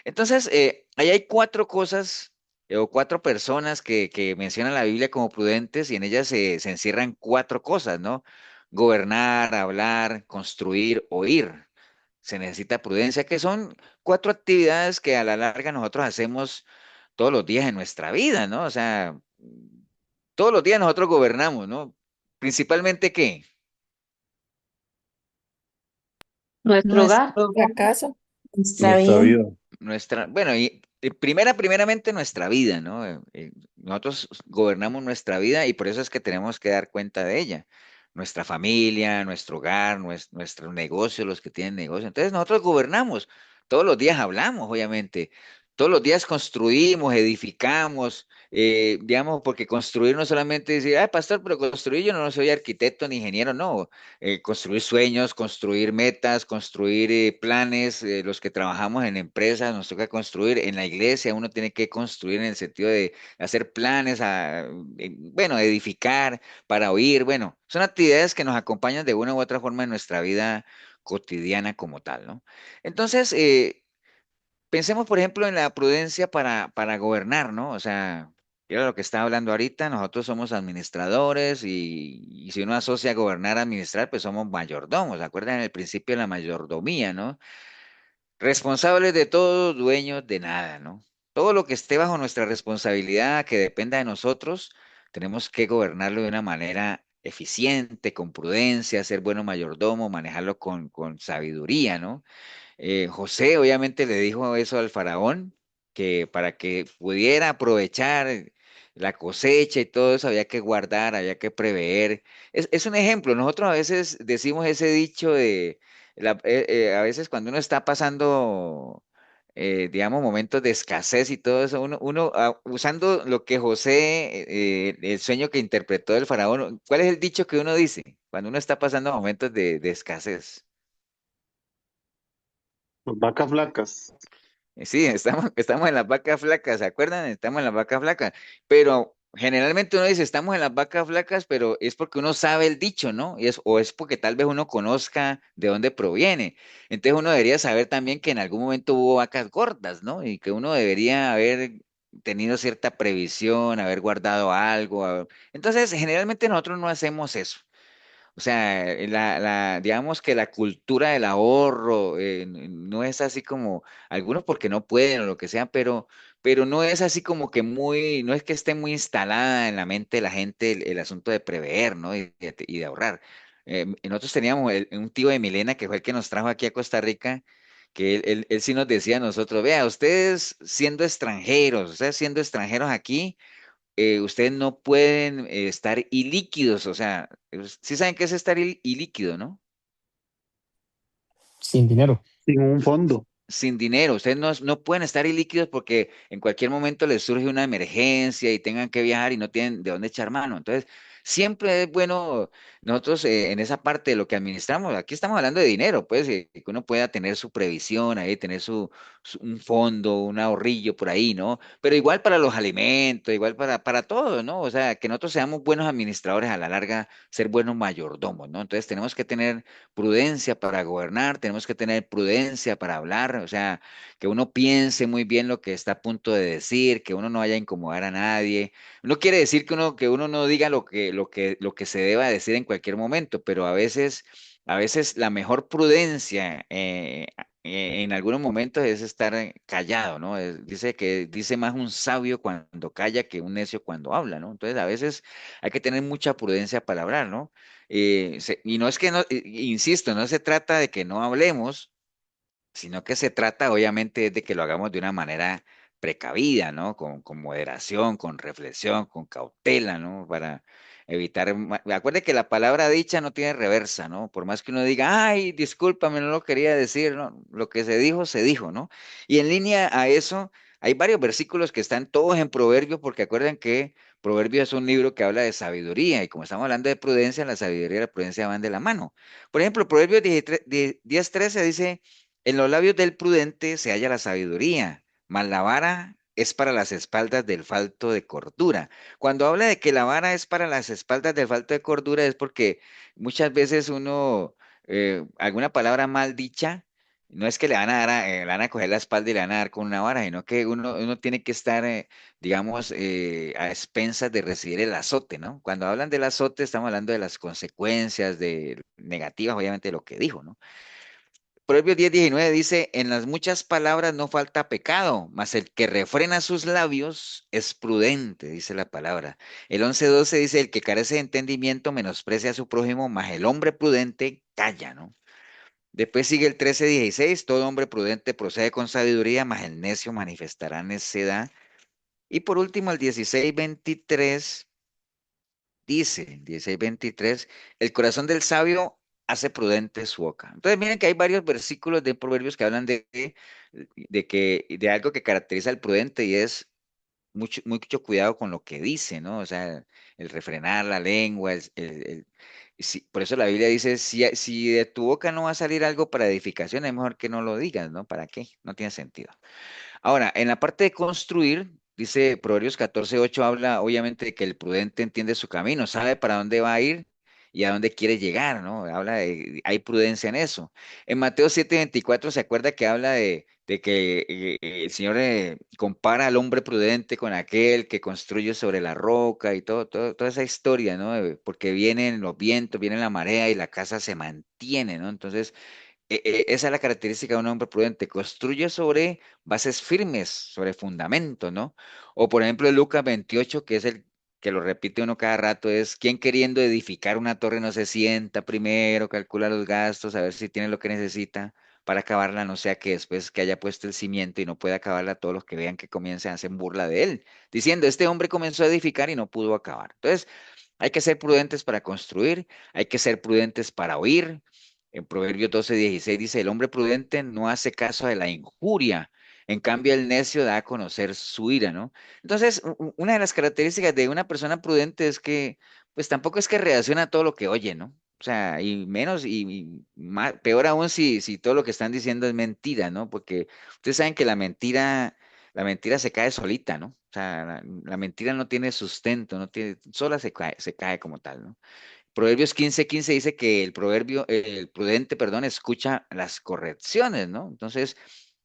Entonces, ahí hay cuatro cosas o cuatro personas que menciona la Biblia como prudentes y en ellas se encierran cuatro cosas, ¿no? Gobernar, hablar, construir, oír. Se necesita prudencia, que son cuatro actividades que a la larga nosotros hacemos todos los días en nuestra vida, ¿no? O sea, todos los días nosotros gobernamos, ¿no? Principalmente, ¿qué? Nuestro hogar. Nuestro La hogar, casa. nuestra Nuestra vida. vida. Bueno, y primeramente nuestra vida, ¿no? Nosotros gobernamos nuestra vida y por eso es que tenemos que dar cuenta de ella. Nuestra familia, nuestro hogar, nuestro negocio, los que tienen negocio. Entonces nosotros gobernamos. Todos los días hablamos, obviamente. Todos los días construimos, edificamos, digamos, porque construir no solamente decir, ah, pastor, pero construir yo no soy arquitecto ni ingeniero, no. Construir sueños, construir metas, construir planes. Los que trabajamos en empresas nos toca construir. En la iglesia uno tiene que construir en el sentido de hacer planes, bueno, edificar para oír. Bueno, son actividades que nos acompañan de una u otra forma en nuestra vida cotidiana como tal, ¿no? Entonces, pensemos, por ejemplo, en la prudencia para gobernar, ¿no? O sea, era lo que estaba hablando ahorita, nosotros somos administradores y si uno asocia a gobernar a administrar, pues somos mayordomos. ¿Acuerdan el principio de la mayordomía, no? Responsables de todo, dueños de nada, ¿no? Todo lo que esté bajo nuestra responsabilidad, que dependa de nosotros, tenemos que gobernarlo de una manera eficiente, con prudencia, ser bueno mayordomo, manejarlo con sabiduría, ¿no? José obviamente le dijo eso al faraón, que para que pudiera aprovechar la cosecha y todo eso había que guardar, había que prever. Es un ejemplo, nosotros a veces decimos ese dicho de, a veces cuando uno está pasando, digamos, momentos de escasez y todo eso, usando lo que José, el sueño que interpretó el faraón, ¿cuál es el dicho que uno dice cuando uno está pasando momentos de escasez? vacas flacas. Sí, estamos en las vacas flacas, ¿se acuerdan? Estamos en las vacas flacas. Pero generalmente uno dice, estamos en las vacas flacas, pero es porque uno sabe el dicho, ¿no? O es porque tal vez uno conozca de dónde proviene. Entonces uno debería saber también que en algún momento hubo vacas gordas, ¿no? Y que uno debería haber tenido cierta previsión, haber guardado algo. Entonces, generalmente nosotros no hacemos eso. O sea, digamos que la cultura del ahorro no es así como, algunos porque no pueden o lo que sea, pero no es así como que muy, no es que esté muy instalada en la mente de la gente el asunto de prever, ¿no? Y de ahorrar. Nosotros teníamos un tío de Milena que fue el que nos trajo aquí a Costa Rica, que él sí nos decía a nosotros, vea, ustedes siendo extranjeros aquí, ustedes no pueden estar ilíquidos, o sea, sí saben qué es estar ilíquido, ¿no? sin dinero. Sin un fondo. Sin dinero. Ustedes no pueden estar ilíquidos porque en cualquier momento les surge una emergencia y tengan que viajar y no tienen de dónde echar mano. Entonces, siempre es bueno nosotros en esa parte de lo que administramos, aquí estamos hablando de dinero, pues, que uno pueda tener su previsión ahí, tener un fondo, un ahorrillo por ahí, ¿no? Pero igual para los alimentos, igual para todo, ¿no? O sea, que nosotros seamos buenos administradores a la larga, ser buenos mayordomos, ¿no? Entonces, tenemos que tener prudencia para gobernar, tenemos que tener prudencia para hablar, o sea, que uno piense muy bien lo que está a punto de decir, que uno no vaya a incomodar a nadie. No quiere decir que uno no diga lo que se deba decir en cualquier momento, pero a veces la mejor prudencia en algunos momentos es estar callado, ¿no? Dice más un sabio cuando calla que un necio cuando habla, ¿no? Entonces, a veces hay que tener mucha prudencia para hablar, ¿no? Y no es que no, insisto, no se trata de que no hablemos, sino que se trata obviamente de que lo hagamos de una manera precavida, ¿no? Con moderación, con reflexión, con cautela, ¿no? Para evitar. Acuerde que la palabra dicha no tiene reversa, ¿no? Por más que uno diga, ay, discúlpame, no lo quería decir, ¿no? Lo que se dijo, ¿no? Y en línea a eso, hay varios versículos que están todos en Proverbios, porque acuerdan que Proverbios es un libro que habla de sabiduría, y como estamos hablando de prudencia, la sabiduría y la prudencia van de la mano. Por ejemplo, Proverbios 10:13 dice, en los labios del prudente se halla la sabiduría, mas la vara es para las espaldas del falto de cordura. Cuando habla de que la vara es para las espaldas del falto de cordura es porque muchas veces uno, alguna palabra mal dicha, no es que le van a coger la espalda y le van a dar con una vara, sino que uno tiene que estar, digamos, a expensas de recibir el azote, ¿no? Cuando hablan del azote, estamos hablando de las consecuencias negativas, obviamente, de lo que dijo, ¿no? Proverbios 10:19 dice, en las muchas palabras no falta pecado, mas el que refrena sus labios es prudente, dice la palabra. El 11:12 dice, el que carece de entendimiento menosprecia a su prójimo, mas el hombre prudente calla, ¿no? Después sigue el 13:16, todo hombre prudente procede con sabiduría, mas el necio manifestará necedad. Y por último el 16:23 dice, 16:23, el corazón del sabio hace prudente su boca. Entonces miren que hay varios versículos de Proverbios que hablan de algo que caracteriza al prudente y es mucho cuidado con lo que dice, ¿no? O sea, el refrenar la lengua, por eso la Biblia dice, si de tu boca no va a salir algo para edificación, es mejor que no lo digas, ¿no? ¿Para qué? No tiene sentido. Ahora, en la parte de construir, dice Proverbios 14:8, habla obviamente de que el prudente entiende su camino, sabe para dónde va a ir y a dónde quiere llegar, ¿no? Hay prudencia en eso. En Mateo 7:24 se acuerda que habla de que el Señor compara al hombre prudente con aquel que construye sobre la roca y toda esa historia, ¿no? Porque vienen los vientos, viene la marea y la casa se mantiene, ¿no? Entonces, esa es la característica de un hombre prudente. Construye sobre bases firmes, sobre fundamento, ¿no? O por ejemplo, Lucas 28, que es el que lo repite uno cada rato, es quien queriendo edificar una torre no se sienta primero, calcula los gastos, a ver si tiene lo que necesita para acabarla, no sea que después que haya puesto el cimiento y no pueda acabarla, todos los que vean que comienzan a hacer burla de él, diciendo, este hombre comenzó a edificar y no pudo acabar. Entonces, hay que ser prudentes para construir, hay que ser prudentes para oír. En Proverbios 12:16 dice, el hombre prudente no hace caso de la injuria, en cambio el necio da a conocer su ira, ¿no? Entonces, una de las características de una persona prudente es que, pues tampoco es que reacciona a todo lo que oye, ¿no? O sea, y menos, peor aún si todo lo que están diciendo es mentira, ¿no? Porque ustedes saben que la mentira la mentira se cae solita, ¿no? O sea, la mentira no tiene sustento, no tiene, sola se cae como tal, ¿no? Proverbios 15:15 dice que el prudente, perdón, escucha las correcciones, ¿no? Entonces,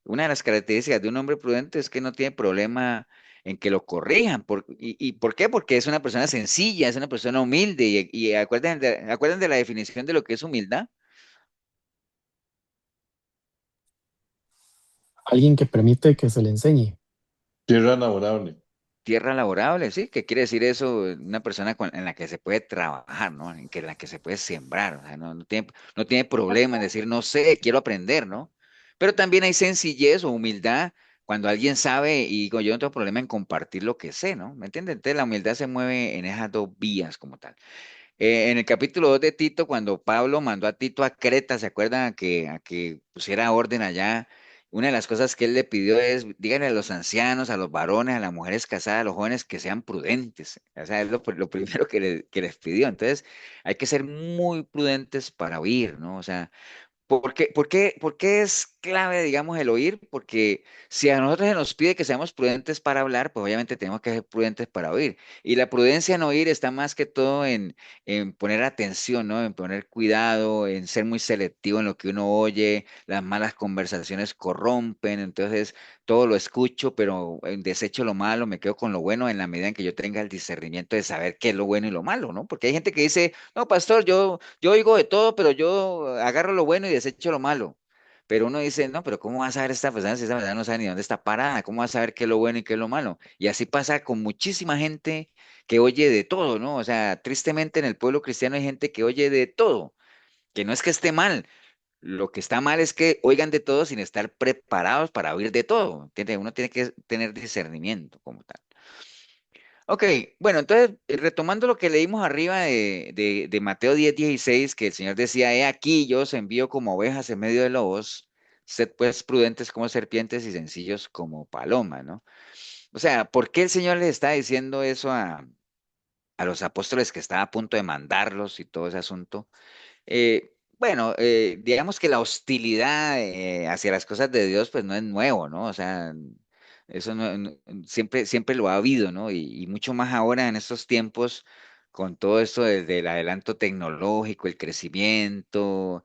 una de las características de un hombre prudente es que no tiene problema en que lo corrijan. ¿Y por qué? Porque es una persona sencilla, es una persona humilde. Y acuerdan de la definición de lo que es humildad. Alguien que permite que se le enseñe. Tierra laborable. Tierra laborable, ¿sí? ¿Qué quiere decir eso? Una persona en la que se puede trabajar, ¿no? En la que se puede sembrar, o sea, no tiene problema en decir, no sé, quiero aprender, ¿no? Pero también hay sencillez o humildad cuando alguien sabe y digo, yo no tengo problema en compartir lo que sé, ¿no? ¿Me entiendes? Entonces la humildad se mueve en esas dos vías como tal. En el capítulo 2 de Tito, cuando Pablo mandó a Tito a Creta, ¿se acuerdan a que pusiera orden allá? Una de las cosas que él le pidió es, díganle a los ancianos, a los varones, a las mujeres casadas, a los jóvenes que sean prudentes. O sea, es lo primero que les pidió. Entonces, hay que ser muy prudentes para oír, ¿no? O sea, por qué es clave, digamos, el oír? Porque si a nosotros se nos pide que seamos prudentes para hablar, pues obviamente tenemos que ser prudentes para oír. Y la prudencia en oír está más que todo en poner atención, ¿no? En poner cuidado, en ser muy selectivo en lo que uno oye. Las malas conversaciones corrompen, entonces todo lo escucho, pero desecho lo malo, me quedo con lo bueno en la medida en que yo tenga el discernimiento de saber qué es lo bueno y lo malo, ¿no? Porque hay gente que dice, no, pastor, yo oigo de todo, pero yo agarro lo bueno y desecho lo malo. Pero uno dice, no, pero ¿cómo va a saber esta persona si esta persona no sabe ni dónde está parada? ¿Cómo va a saber qué es lo bueno y qué es lo malo? Y así pasa con muchísima gente que oye de todo, ¿no? O sea, tristemente en el pueblo cristiano hay gente que oye de todo, que no es que esté mal, lo que está mal es que oigan de todo sin estar preparados para oír de todo, ¿entiendes? Uno tiene que tener discernimiento como tal. Ok, bueno, entonces, retomando lo que leímos arriba de Mateo 10:16, que el Señor decía, he aquí, yo os envío como ovejas en medio de lobos, sed pues prudentes como serpientes y sencillos como palomas, ¿no? O sea, ¿por qué el Señor les está diciendo eso a los apóstoles que estaba a punto de mandarlos y todo ese asunto? Bueno, digamos que la hostilidad hacia las cosas de Dios, pues no es nuevo, ¿no? O sea, eso siempre lo ha habido, ¿no? Y mucho más ahora en estos tiempos, con todo esto del adelanto tecnológico, el crecimiento,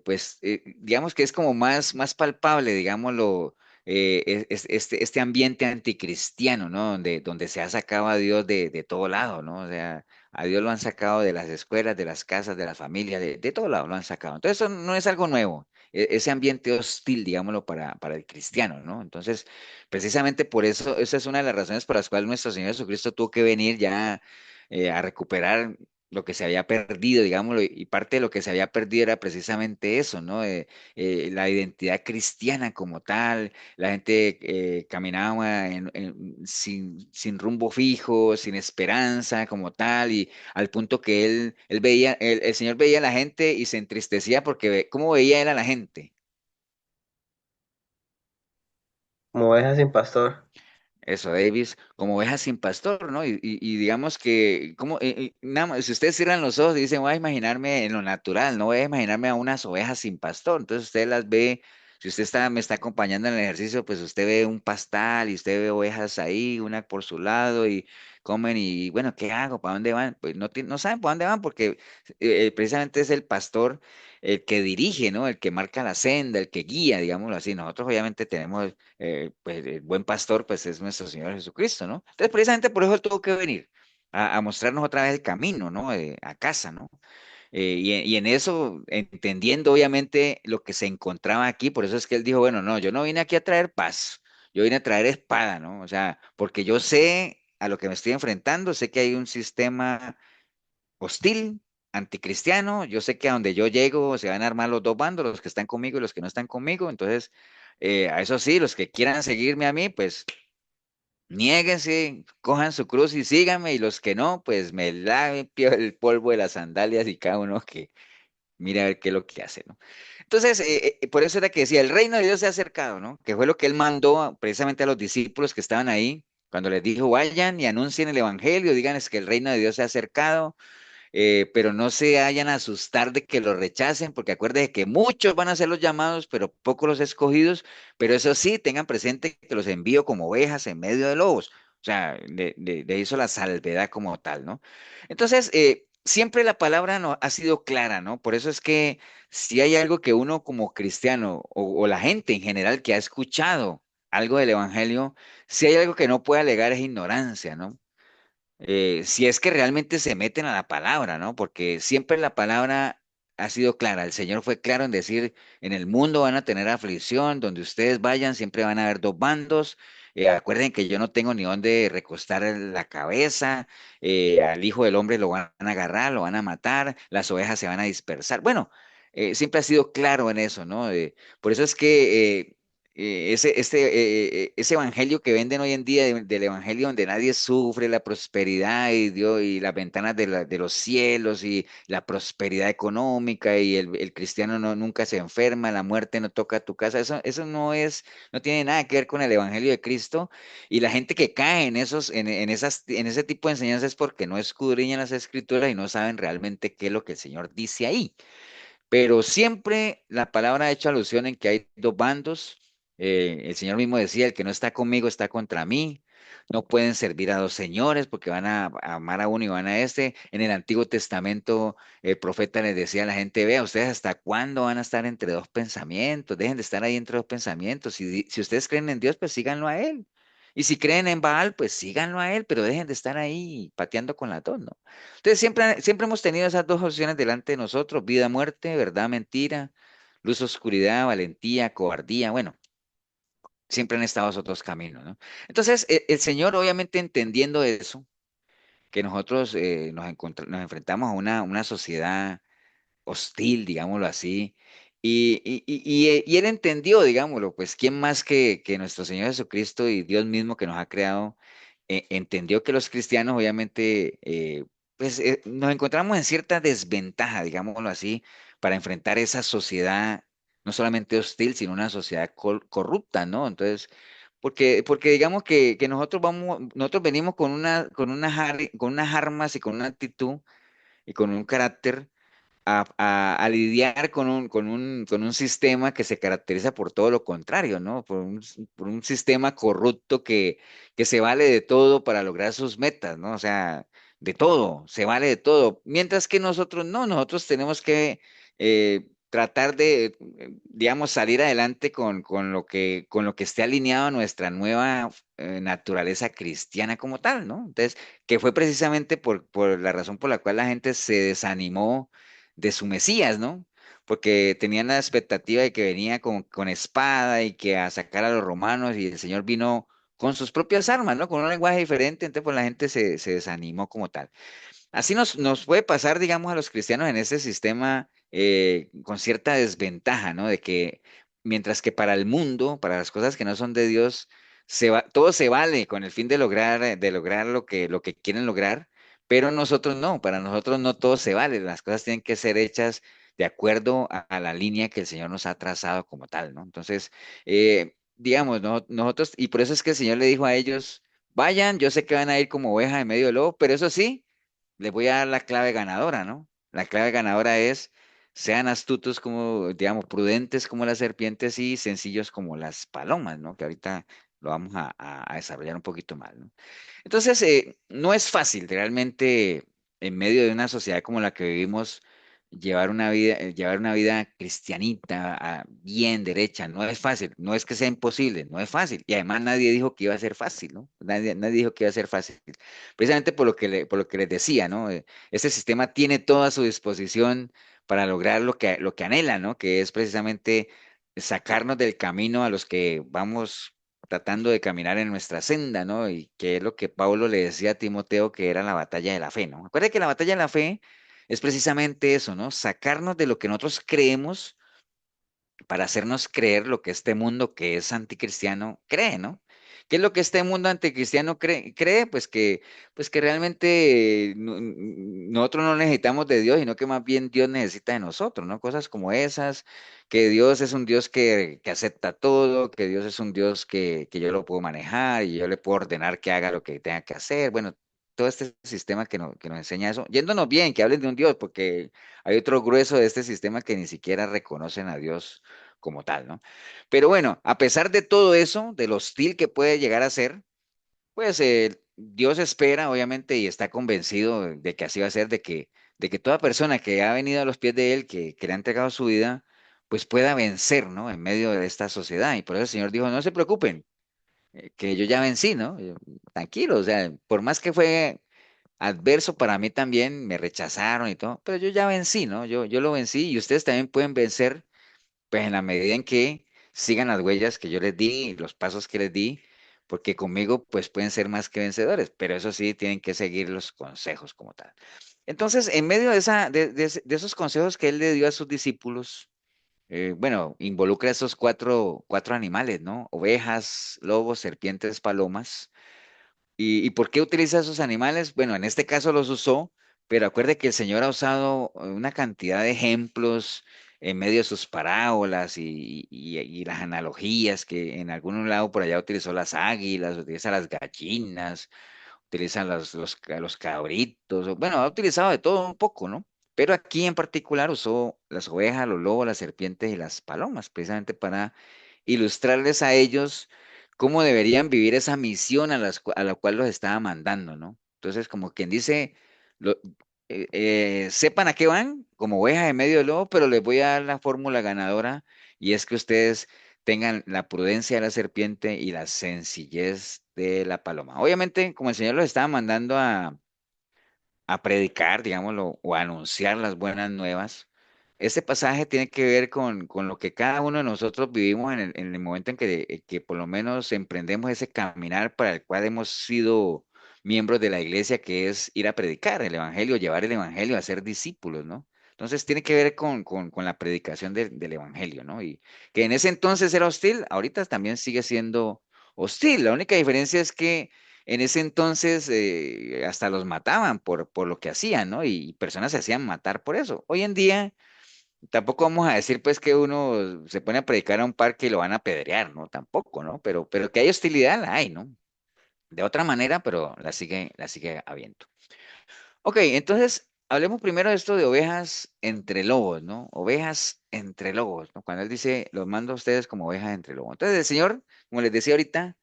pues digamos que es como más palpable, digámoslo, este ambiente anticristiano, ¿no? Donde se ha sacado a Dios de todo lado, ¿no? O sea, a Dios lo han sacado de las escuelas, de las casas, de las familias, de todo lado lo han sacado. Entonces, eso no es algo nuevo, ese ambiente hostil, digámoslo, para el cristiano, ¿no? Entonces, precisamente por eso, esa es una de las razones por las cuales nuestro Señor Jesucristo tuvo que venir ya a recuperar lo que se había perdido, digámoslo, y parte de lo que se había perdido era precisamente eso, ¿no? La identidad cristiana como tal, la gente caminaba sin rumbo fijo, sin esperanza como tal, y al punto que él veía, el Señor veía a la gente y se entristecía porque, ¿cómo veía él a la gente? Como ovejas sin pastor. Eso, Davis, como ovejas sin pastor, ¿no? Y digamos que, como, nada más, si ustedes cierran los ojos y dicen, voy a imaginarme en lo natural, no voy a imaginarme a unas ovejas sin pastor. Entonces usted las ve, si usted me está acompañando en el ejercicio, pues usted ve un pastal y usted ve ovejas ahí, una por su lado y comen y, bueno, ¿qué hago? ¿Para dónde van? Pues no saben para dónde van porque precisamente es el pastor el que dirige, ¿no? El que marca la senda, el que guía, digámoslo así. Nosotros obviamente tenemos pues el buen pastor pues es nuestro Señor Jesucristo, ¿no? Entonces precisamente por eso Él tuvo que venir a mostrarnos otra vez el camino, ¿no? A casa, ¿no? Y en eso, entendiendo obviamente lo que se encontraba aquí, por eso es que Él dijo, bueno, no, yo no vine aquí a traer paz, yo vine a traer espada, ¿no? O sea, porque yo sé a lo que me estoy enfrentando, sé que hay un sistema hostil, anticristiano. Yo sé que a donde yo llego se van a armar los dos bandos, los que están conmigo y los que no están conmigo. Entonces, a eso sí, los que quieran seguirme a mí, pues niéguense, cojan su cruz y síganme. Y los que no, pues me laven el polvo de las sandalias y cada uno que mire a ver qué es lo que hace, ¿no? Entonces, por eso era que decía, el reino de Dios se ha acercado, ¿no? Que fue lo que él mandó precisamente a los discípulos que estaban ahí. Cuando les dijo, vayan y anuncien el evangelio, díganles que el reino de Dios se ha acercado, pero no se vayan a asustar de que los rechacen, porque acuérdense que muchos van a ser los llamados, pero pocos los escogidos, pero eso sí, tengan presente que los envío como ovejas en medio de lobos. O sea, le hizo la salvedad como tal, ¿no? Entonces, siempre la palabra no, ha sido clara, ¿no? Por eso es que si hay algo que uno como cristiano o la gente en general que ha escuchado algo del Evangelio, si hay algo que no puede alegar es ignorancia, ¿no? Si es que realmente se meten a la palabra, ¿no? Porque siempre la palabra ha sido clara. El Señor fue claro en decir, en el mundo van a tener aflicción, donde ustedes vayan siempre van a haber dos bandos. Acuerden que yo no tengo ni dónde recostar la cabeza, al Hijo del Hombre lo van a agarrar, lo van a matar, las ovejas se van a dispersar. Bueno, siempre ha sido claro en eso, ¿no? Por eso es que ese evangelio que venden hoy en día, del evangelio donde nadie sufre, la prosperidad y Dios y las ventanas de los cielos y la prosperidad económica y el cristiano nunca se enferma, la muerte no toca tu casa, eso no tiene nada que ver con el evangelio de Cristo. Y la gente que cae en ese tipo de enseñanzas es porque no escudriñan las escrituras y no saben realmente qué es lo que el Señor dice ahí. Pero siempre la palabra ha hecho alusión en que hay dos bandos. El Señor mismo decía, el que no está conmigo está contra mí. No pueden servir a dos señores porque van a amar a uno y van a este. En el Antiguo Testamento, el profeta les decía a la gente, vea, ustedes hasta cuándo van a estar entre dos pensamientos. Dejen de estar ahí entre dos pensamientos. Si ustedes creen en Dios, pues síganlo a Él. Y si creen en Baal, pues síganlo a Él, pero dejen de estar ahí pateando con la dos, ¿no? Entonces siempre hemos tenido esas dos opciones delante de nosotros, vida, muerte, verdad, mentira, luz, oscuridad, valentía, cobardía, bueno, siempre han estado esos dos caminos, ¿no? Entonces el Señor obviamente entendiendo eso, que nosotros nos enfrentamos a una sociedad hostil, digámoslo así. Y él entendió, digámoslo, pues quién más que nuestro Señor Jesucristo y Dios mismo que nos ha creado, entendió que los cristianos obviamente, pues nos encontramos en cierta desventaja, digámoslo así, para enfrentar esa sociedad, no solamente hostil, sino una sociedad corrupta, ¿no? Entonces, porque digamos que nosotros venimos con unas armas y con una actitud y con un carácter a lidiar con un sistema que se caracteriza por todo lo contrario, ¿no? Por un sistema corrupto que se vale de todo para lograr sus metas, ¿no? O sea, de todo, se vale de todo. Mientras que nosotros no, nosotros tenemos que tratar de, digamos, salir adelante con lo que esté alineado a nuestra nueva naturaleza cristiana como tal, ¿no? Entonces, que fue precisamente por la razón por la cual la gente se desanimó de su Mesías, ¿no? Porque tenían la expectativa de que venía con espada y que a sacar a los romanos y el Señor vino con sus propias armas, ¿no? Con un lenguaje diferente, entonces pues la gente se desanimó como tal. Así nos puede pasar, digamos, a los cristianos en este sistema con cierta desventaja, ¿no? De que mientras que para el mundo, para las cosas que no son de Dios, todo se vale con el fin de lograr lo que quieren lograr, pero nosotros no, para nosotros no todo se vale, las cosas tienen que ser hechas de acuerdo a la línea que el Señor nos ha trazado como tal, ¿no? Entonces, digamos, nosotros, y por eso es que el Señor le dijo a ellos, vayan, yo sé que van a ir como ovejas en medio del lobo, pero eso sí, les voy a dar la clave ganadora, ¿no? La clave ganadora es, sean astutos como, digamos, prudentes como las serpientes y sencillos como las palomas, ¿no? Que ahorita lo vamos a desarrollar un poquito más, ¿no? Entonces, no es fácil realmente en medio de una sociedad como la que vivimos llevar una vida cristianita, bien derecha. No es fácil, no es que sea imposible, no es fácil. Y además nadie dijo que iba a ser fácil, ¿no? Nadie dijo que iba a ser fácil. Precisamente por lo que les decía, ¿no? Este sistema tiene toda a su disposición para lograr lo que anhela, ¿no? Que es precisamente sacarnos del camino a los que vamos tratando de caminar en nuestra senda, ¿no? Y que es lo que Pablo le decía a Timoteo que era la batalla de la fe, ¿no? Acuérdate que la batalla de la fe es precisamente eso, ¿no? Sacarnos de lo que nosotros creemos para hacernos creer lo que este mundo que es anticristiano cree, ¿no? ¿Qué es lo que este mundo anticristiano cree? Pues que realmente nosotros no necesitamos de Dios, sino que más bien Dios necesita de nosotros, ¿no? Cosas como esas, que Dios es un Dios que acepta todo, que Dios es un Dios que yo lo puedo manejar y yo le puedo ordenar que haga lo que tenga que hacer. Bueno, todo este sistema que nos enseña eso, yéndonos bien, que hablen de un Dios, porque hay otro grueso de este sistema que ni siquiera reconocen a Dios como tal, ¿no? Pero bueno, a pesar de todo eso, de lo hostil que puede llegar a ser, pues Dios espera, obviamente, y está convencido de que así va a ser, de que toda persona que ha venido a los pies de Él, que le ha entregado su vida, pues pueda vencer, ¿no? En medio de esta sociedad. Y por eso el Señor dijo, no se preocupen, que yo ya vencí, ¿no? Tranquilo, o sea, por más que fue adverso para mí también, me rechazaron y todo, pero yo ya vencí, ¿no? Yo lo vencí y ustedes también pueden vencer pues en la medida en que sigan las huellas que yo les di, los pasos que les di, porque conmigo pues pueden ser más que vencedores, pero eso sí, tienen que seguir los consejos como tal. Entonces, en medio de, de esos consejos que él le dio a sus discípulos, bueno, involucra esos cuatro animales, ¿no? Ovejas, lobos, serpientes, palomas. Y por qué utiliza esos animales? Bueno, en este caso los usó, pero acuerde que el Señor ha usado una cantidad de ejemplos en medio de sus parábolas y las analogías, que en algún lado por allá utilizó las águilas, utiliza las gallinas, utiliza los cabritos, bueno, ha utilizado de todo un poco, ¿no? Pero aquí en particular usó las ovejas, los lobos, las serpientes y las palomas, precisamente para ilustrarles a ellos cómo deberían vivir esa misión a la cual los estaba mandando, ¿no? Entonces, como quien dice, lo- sepan a qué van, como ovejas en medio del lobo, pero les voy a dar la fórmula ganadora y es que ustedes tengan la prudencia de la serpiente y la sencillez de la paloma. Obviamente, como el Señor los estaba mandando a predicar, digámoslo, o a anunciar las buenas nuevas. Este pasaje tiene que ver con lo que cada uno de nosotros vivimos en el momento en que por lo menos emprendemos ese caminar para el cual hemos sido miembros de la iglesia, que es ir a predicar el evangelio, llevar el evangelio, a ser discípulos, ¿no? Entonces tiene que ver con la predicación del evangelio, ¿no? Y que en ese entonces era hostil, ahorita también sigue siendo hostil. La única diferencia es que en ese entonces hasta los mataban por lo que hacían, ¿no? Y personas se hacían matar por eso. Hoy en día tampoco vamos a decir pues que uno se pone a predicar a un parque y lo van a apedrear, ¿no? Tampoco, ¿no? Pero que hay hostilidad, la hay, ¿no? De otra manera, pero la sigue habiendo. Ok, entonces hablemos primero de esto de ovejas entre lobos, ¿no? Ovejas entre lobos, ¿no? Cuando él dice, los mando a ustedes como ovejas entre lobos. Entonces el Señor, como les decía ahorita,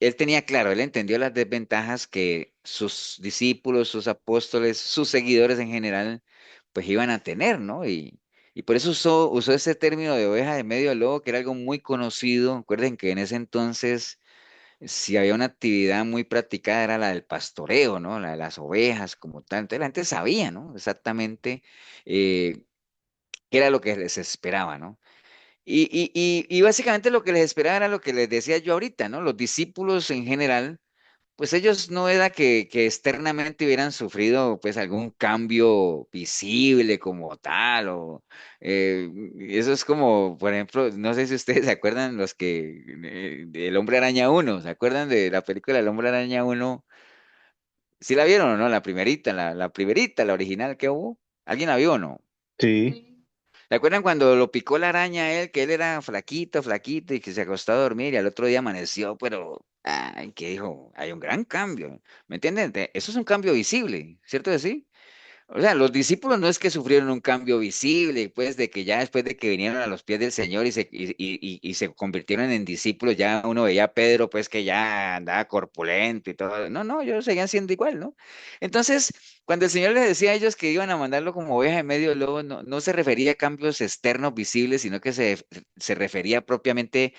él tenía claro, él entendió las desventajas que sus discípulos, sus apóstoles, sus seguidores en general, pues iban a tener, ¿no? Y por eso usó ese término de oveja de medio lobo, que era algo muy conocido. Recuerden que en ese entonces, si había una actividad muy practicada, era la del pastoreo, ¿no? La de las ovejas como tal. Entonces la gente sabía, ¿no? Exactamente qué era lo que les esperaba, ¿no? Y básicamente lo que les esperaba era lo que les decía yo ahorita, ¿no? Los discípulos en general pues ellos no era que externamente hubieran sufrido pues algún cambio visible como tal, o eso es como, por ejemplo, no sé si ustedes se acuerdan los que, del Hombre Araña uno, ¿se acuerdan de la película del Hombre Araña uno? ¿Sí la vieron o no? La primerita, la primerita, la original que hubo. ¿Alguien la vio o no? Sí, ¿Se acuerdan cuando lo picó la araña a él, que él era flaquito, flaquito y que se acostó a dormir y al otro día amaneció, pero, ay, que dijo, hay un gran cambio, ¿me entienden? Eso es un cambio visible, ¿cierto que sí? O sea, los discípulos no es que sufrieron un cambio visible, pues, de que ya después de que vinieron a los pies del Señor y se convirtieron en discípulos, ya uno veía a Pedro, pues, que ya andaba corpulento y todo. No, no, ellos seguían siendo igual, ¿no? Entonces, cuando el Señor les decía a ellos que iban a mandarlo como oveja en medio del lobo, no se refería a cambios externos visibles, sino que se refería propiamente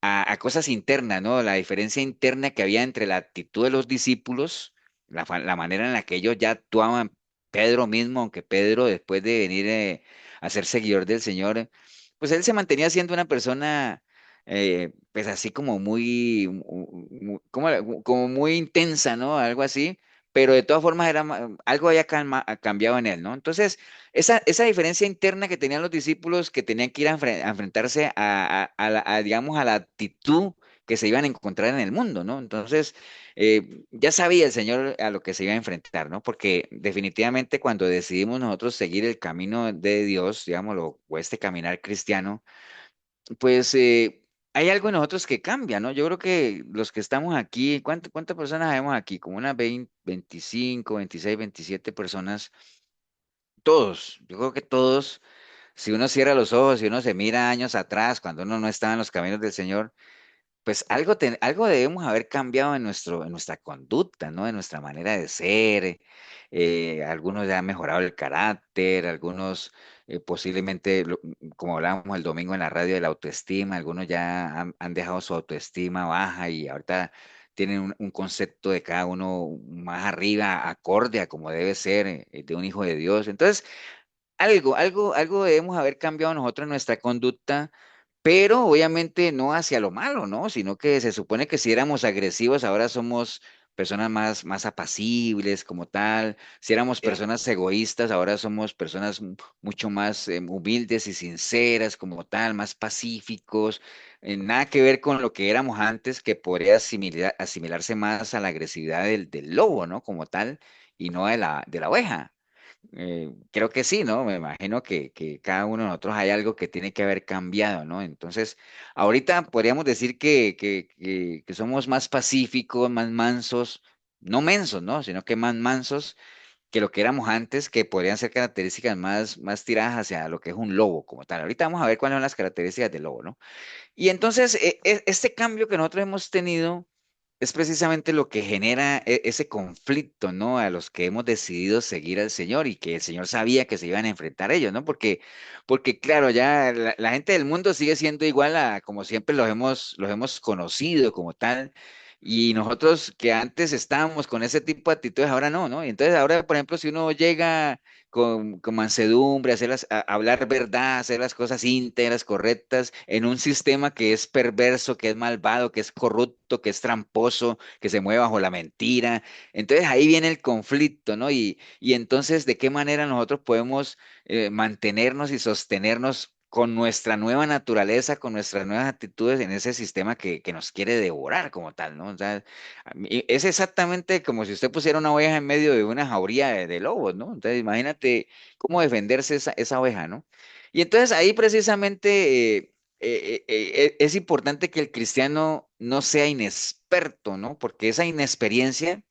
a cosas internas, ¿no? La diferencia interna que había entre la actitud de los discípulos, la manera en la que ellos ya actuaban, Pedro mismo, aunque Pedro después de venir a ser seguidor del Señor, pues él se mantenía siendo una persona, pues así como como muy intensa, ¿no? Algo así, pero de todas formas algo había cambiado en él, ¿no? Entonces, esa diferencia interna que tenían los discípulos que tenían que ir a enfrentarse digamos, a la actitud que se iban a encontrar en el mundo, ¿no? Entonces, ya sabía el Señor a lo que se iba a enfrentar, ¿no? Porque definitivamente cuando decidimos nosotros seguir el camino de Dios, digámoslo, o este caminar cristiano, pues hay algo en nosotros que cambia, ¿no? Yo creo que los que estamos aquí, ¿cuántas personas habemos aquí? Como unas 20, 25, 26, 27 personas. Todos, yo creo que todos, si uno cierra los ojos, si uno se mira años atrás, cuando uno no estaba en los caminos del Señor, pues algo, algo debemos haber cambiado en en nuestra conducta, ¿no? En nuestra manera de ser. Algunos ya han mejorado el carácter, algunos posiblemente, como hablábamos el domingo en la radio de la autoestima, algunos ya han dejado su autoestima baja y ahorita tienen un concepto de cada uno más arriba, acorde a como debe ser, de un hijo de Dios. Entonces, algo debemos haber cambiado nosotros en nuestra conducta, pero obviamente no hacia lo malo, ¿no? Sino que se supone que si éramos agresivos, ahora somos personas más apacibles como tal. Si éramos personas egoístas, ahora somos personas mucho más humildes y sinceras como tal, más pacíficos. Nada que ver con lo que éramos antes, que podría asimilarse más a la agresividad del lobo, ¿no? Como tal, y no de la oveja. Creo que sí, ¿no? Me imagino que cada uno de nosotros hay algo que tiene que haber cambiado, ¿no? Entonces, ahorita podríamos decir que somos más pacíficos, más mansos, no mensos, ¿no? Sino que más mansos que lo que éramos antes, que podrían ser características más tiradas hacia lo que es un lobo como tal. Ahorita vamos a ver cuáles son las características del lobo, ¿no? Y entonces, este cambio que nosotros hemos tenido es precisamente lo que genera ese conflicto, ¿no? A los que hemos decidido seguir al Señor y que el Señor sabía que se iban a enfrentar ellos, ¿no? Porque claro, ya la gente del mundo sigue siendo igual a como siempre los hemos conocido como tal. Y nosotros que antes estábamos con ese tipo de actitudes, ahora no, ¿no? Y entonces ahora, por ejemplo, si uno llega con mansedumbre, hablar verdad, hacer las cosas íntegras, correctas, en un sistema que es perverso, que es malvado, que es corrupto, que es tramposo, que se mueve bajo la mentira. Entonces ahí viene el conflicto, ¿no? Y entonces, ¿de qué manera nosotros podemos mantenernos y sostenernos con nuestra nueva naturaleza, con nuestras nuevas actitudes en ese sistema que nos quiere devorar como tal, ¿no? O sea, es exactamente como si usted pusiera una oveja en medio de una jauría de lobos, ¿no? Entonces, imagínate cómo defenderse esa oveja, ¿no? Y entonces ahí precisamente es importante que el cristiano no sea inexperto, ¿no? Porque esa inexperiencia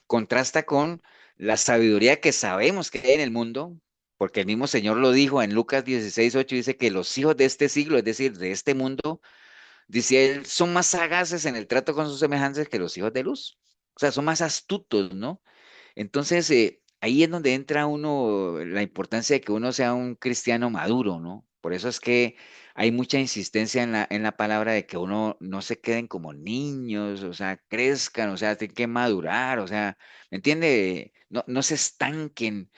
contrasta con la sabiduría que sabemos que hay en el mundo, porque el mismo Señor lo dijo en Lucas 16:8, dice que los hijos de este siglo, es decir, de este mundo, dice él, son más sagaces en el trato con sus semejantes que los hijos de luz. O sea, son más astutos, ¿no? Entonces, ahí es donde entra uno, la importancia de que uno sea un cristiano maduro, ¿no? Por eso es que hay mucha insistencia en la palabra de que uno no se queden como niños, o sea, crezcan, o sea, tienen que madurar, o sea, ¿me entiende? No se estanquen,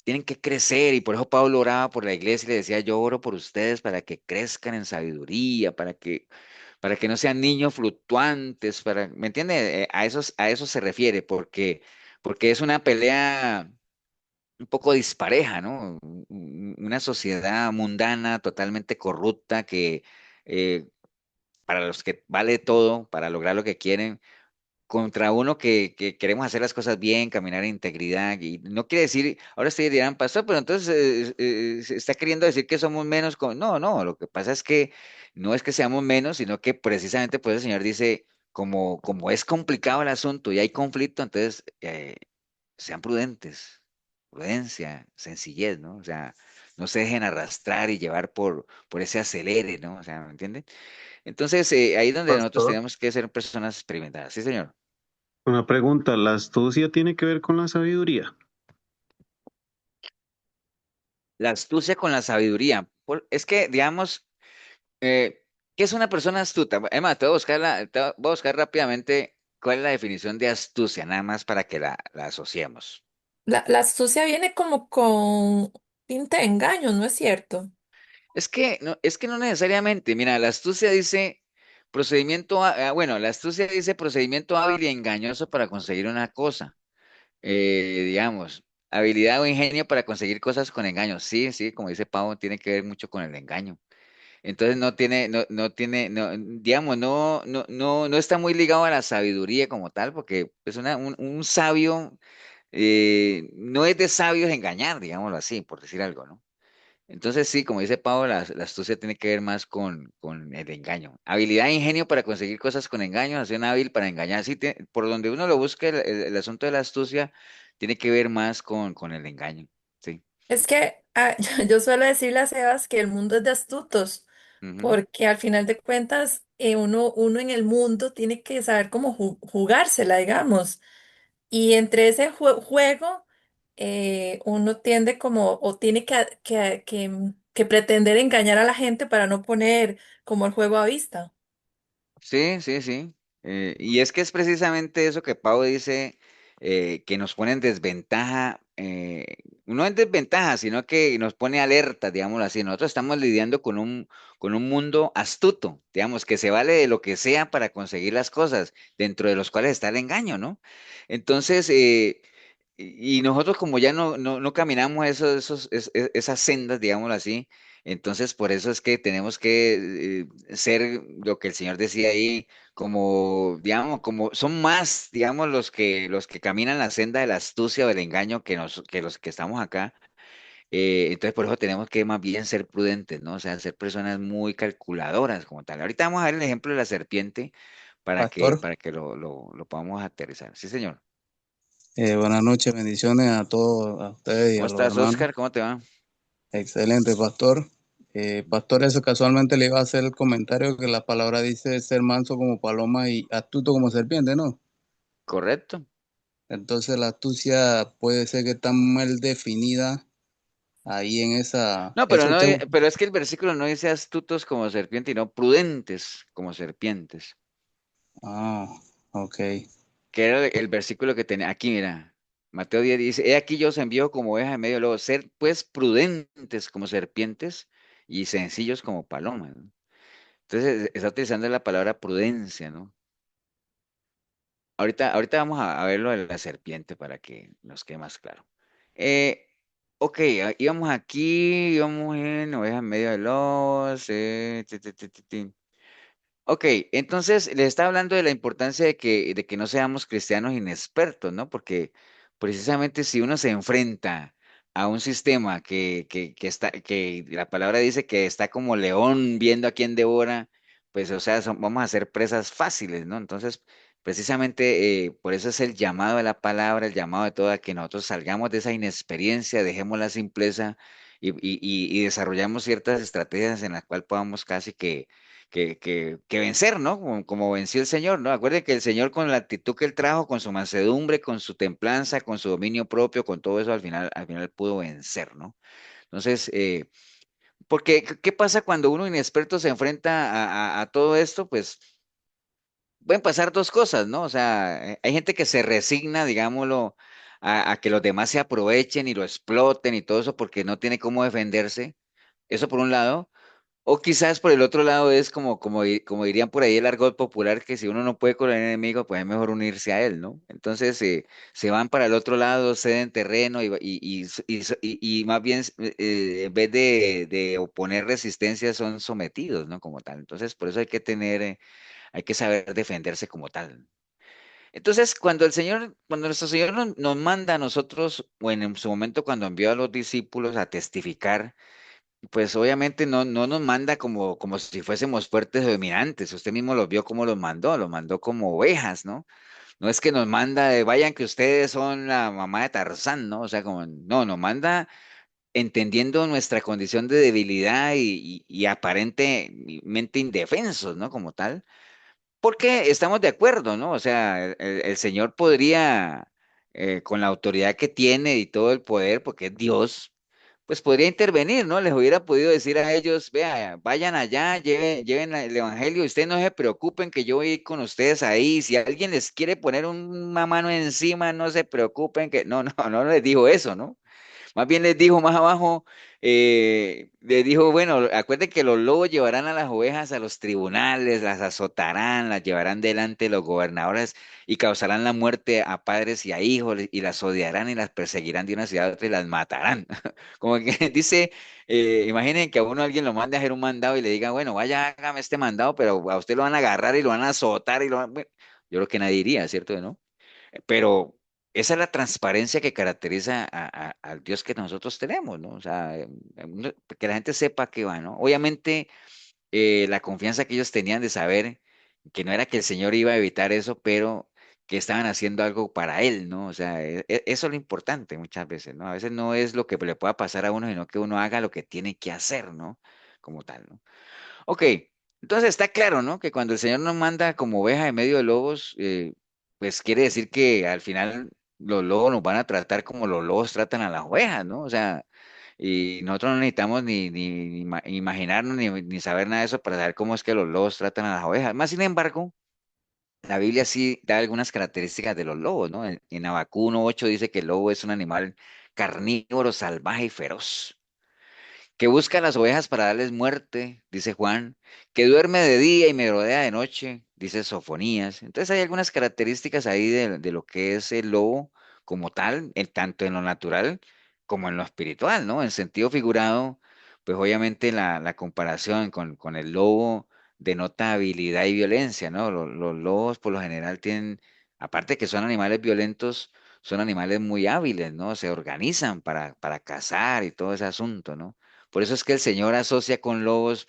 tienen que crecer y por eso Pablo oraba por la iglesia y le decía, yo oro por ustedes para que crezcan en sabiduría, para que no sean niños fluctuantes, ¿me entiende? A eso se refiere, porque es una pelea un poco dispareja, ¿no? Una sociedad mundana totalmente corrupta que para los que vale todo, para lograr lo que quieren, contra uno que queremos hacer las cosas bien, caminar en integridad, y no quiere decir, ahora ustedes dirán, pastor, pero entonces se está queriendo decir que somos menos, no, no, lo que pasa es que no es que seamos menos, sino que precisamente pues el Señor dice, como es complicado el asunto y hay conflicto, entonces sean prudentes, prudencia, sencillez, ¿no? O sea, no se dejen arrastrar y llevar por ese acelere, ¿no? O sea, ¿me entienden? Entonces, ahí es donde nosotros Pastor, tenemos que ser personas experimentadas. Sí, señor. Una pregunta, ¿la astucia tiene que ver con la sabiduría? La astucia con la sabiduría. Es que, digamos, eh, ¿qué es una persona astuta? Emma, te voy a buscar, voy a buscar rápidamente cuál es la definición de astucia, nada más para que la asociemos. La astucia viene como con tinta de engaño, ¿no es cierto? Es que no necesariamente. Mira, la astucia dice procedimiento, bueno, la astucia dice procedimiento hábil y engañoso para conseguir una cosa. Digamos, habilidad o ingenio para conseguir cosas con engaño. Sí, sí, como dice Pau, tiene que ver mucho con el engaño. Entonces no tiene, no, digamos, no está muy ligado a la sabiduría como tal, porque es un sabio, no es de sabios engañar, digámoslo así, por decir algo, ¿no? Entonces sí, como dice Pablo, la astucia tiene que ver más con el engaño. Habilidad e ingenio para conseguir cosas con engaño, acción hábil para engañar. Sí, por donde uno lo busque, el asunto de la astucia tiene que ver más con el engaño. Sí. Es que yo suelo decirle a Sebas que el mundo es de astutos, Ujú. porque al final de cuentas uno en el mundo tiene que saber cómo jugársela, digamos. Y entre ese juego uno tiende como, o tiene que pretender engañar a la gente para no poner como el juego a vista. Sí, sí, sí. Y es que es precisamente eso que Pau dice, que nos pone en desventaja, no en desventaja, sino que nos pone alerta, digámoslo así. Nosotros estamos lidiando con un mundo astuto, digamos, que se vale de lo que sea para conseguir las cosas, dentro de los cuales está el engaño, ¿no? Entonces, y nosotros como ya no caminamos esas sendas, digámoslo así, entonces por eso es que tenemos que ser lo que el Señor decía ahí, como, digamos, como son más, digamos, los que caminan la senda de la astucia o del engaño que los que estamos acá. Entonces por eso tenemos que más bien ser prudentes, ¿no? O sea, ser personas muy calculadoras como tal. Ahorita vamos a ver el ejemplo de la serpiente Pastor, para que lo podamos aterrizar. Sí, señor. buenas noches, bendiciones a todos, a ustedes y ¿Cómo a los estás, hermanos. Oscar? ¿Cómo te va? Excelente, pastor. Pastor, eso casualmente le iba a hacer el comentario que la palabra dice ser manso como paloma y astuto como serpiente, ¿no? ¿Correcto? Entonces la astucia puede ser que está mal definida ahí en esa, No, pero eso no, usted, pero es que el versículo no dice astutos como serpiente, sino prudentes como serpientes. ah, ok. Que era el versículo que tenía aquí, mira. Mateo 10 dice, he aquí yo os envío como ovejas en medio de lobos, ser pues prudentes como serpientes y sencillos como palomas, ¿no? Entonces está utilizando la palabra prudencia, ¿no? Ahorita vamos a ver lo de la serpiente para que nos quede más claro. Eh, ok, íbamos aquí, íbamos en ovejas en medio de lobos. Ok, entonces le está hablando de la importancia de que no seamos cristianos inexpertos, ¿no? Porque precisamente si uno se enfrenta a un sistema que está, que la palabra dice que está como león viendo a quién devora, pues o sea, vamos a ser presas fáciles, ¿no? Entonces, precisamente por eso es el llamado de la palabra, el llamado de todo a que nosotros salgamos de esa inexperiencia, dejemos la simpleza y desarrollamos ciertas estrategias en las cuales podamos casi que vencer, ¿no? Como venció el Señor, ¿no? Acuérdense que el Señor con la actitud que él trajo, con su mansedumbre, con su templanza, con su dominio propio, con todo eso, al final pudo vencer, ¿no? Entonces, porque, ¿qué pasa cuando uno inexperto se enfrenta a todo esto? Pues pueden pasar dos cosas, ¿no? O sea, hay gente que se resigna, digámoslo, a que los demás se aprovechen y lo exploten y todo eso porque no tiene cómo defenderse. Eso por un lado. O quizás por el otro lado es como dirían por ahí el argot popular, que si uno no puede con el enemigo, pues es mejor unirse a él, ¿no? Entonces se van para el otro lado, ceden terreno y más bien en vez de oponer resistencia son sometidos, ¿no? Como tal. Entonces por eso hay que hay que saber defenderse como tal. Entonces cuando nuestro Señor nos manda a nosotros, o en su momento cuando envió a los discípulos a testificar, pues obviamente no nos manda como si fuésemos fuertes o dominantes. Usted mismo los vio como los mandó como ovejas, ¿no? No es que nos manda de vayan que ustedes son la mamá de Tarzán, ¿no? O sea, como, no, nos manda entendiendo nuestra condición de debilidad y aparentemente indefensos, ¿no? Como tal. Porque estamos de acuerdo, ¿no? O sea, el Señor podría, con la autoridad que tiene y todo el poder, porque es Dios, pues podría intervenir, ¿no? Les hubiera podido decir a ellos, vea, vayan allá, lleven el evangelio, ustedes no se preocupen que yo voy a ir con ustedes ahí, si alguien les quiere poner una mano encima, no se preocupen que no les dijo eso, ¿no? Más bien les dijo más abajo, les dijo, bueno, acuérdense que los lobos llevarán a las ovejas a los tribunales, las azotarán, las llevarán delante de los gobernadores y causarán la muerte a padres y a hijos y las odiarán y las perseguirán de una ciudad a otra y las matarán. Como que dice, imaginen que a uno alguien lo mande a hacer un mandado y le diga, bueno, vaya, hágame este mandado, pero a usted lo van a agarrar y lo van a azotar y bueno, yo creo que nadie iría, ¿cierto? ¿No? Pero esa es la transparencia que caracteriza al Dios que nosotros tenemos, ¿no? O sea, que la gente sepa que va, ¿no? Obviamente, la confianza que ellos tenían de saber que no era que el Señor iba a evitar eso, pero que estaban haciendo algo para Él, ¿no? O sea, eso es lo importante muchas veces, ¿no? A veces no es lo que le pueda pasar a uno, sino que uno haga lo que tiene que hacer, ¿no? Como tal, ¿no? Ok, entonces está claro, ¿no? Que cuando el Señor nos manda como oveja en medio de lobos, pues quiere decir que al final los lobos nos van a tratar como los lobos tratan a las ovejas, ¿no? O sea, y nosotros no necesitamos ni imaginarnos ni saber nada de eso para saber cómo es que los lobos tratan a las ovejas. Más sin embargo, la Biblia sí da algunas características de los lobos, ¿no? En Habacuc 1:8 dice que el lobo es un animal carnívoro, salvaje y feroz que busca las ovejas para darles muerte, dice Juan, que duerme de día y me rodea de noche, dice Sofonías. Entonces hay algunas características ahí de lo que es el lobo como tal, tanto en lo natural como en lo espiritual, ¿no? En sentido figurado, pues obviamente la comparación con el lobo denota habilidad y violencia, ¿no? Los lobos por lo general tienen, aparte que son animales violentos, son animales muy hábiles, ¿no? Se organizan para cazar y todo ese asunto, ¿no? Por eso es que el Señor asocia con lobos,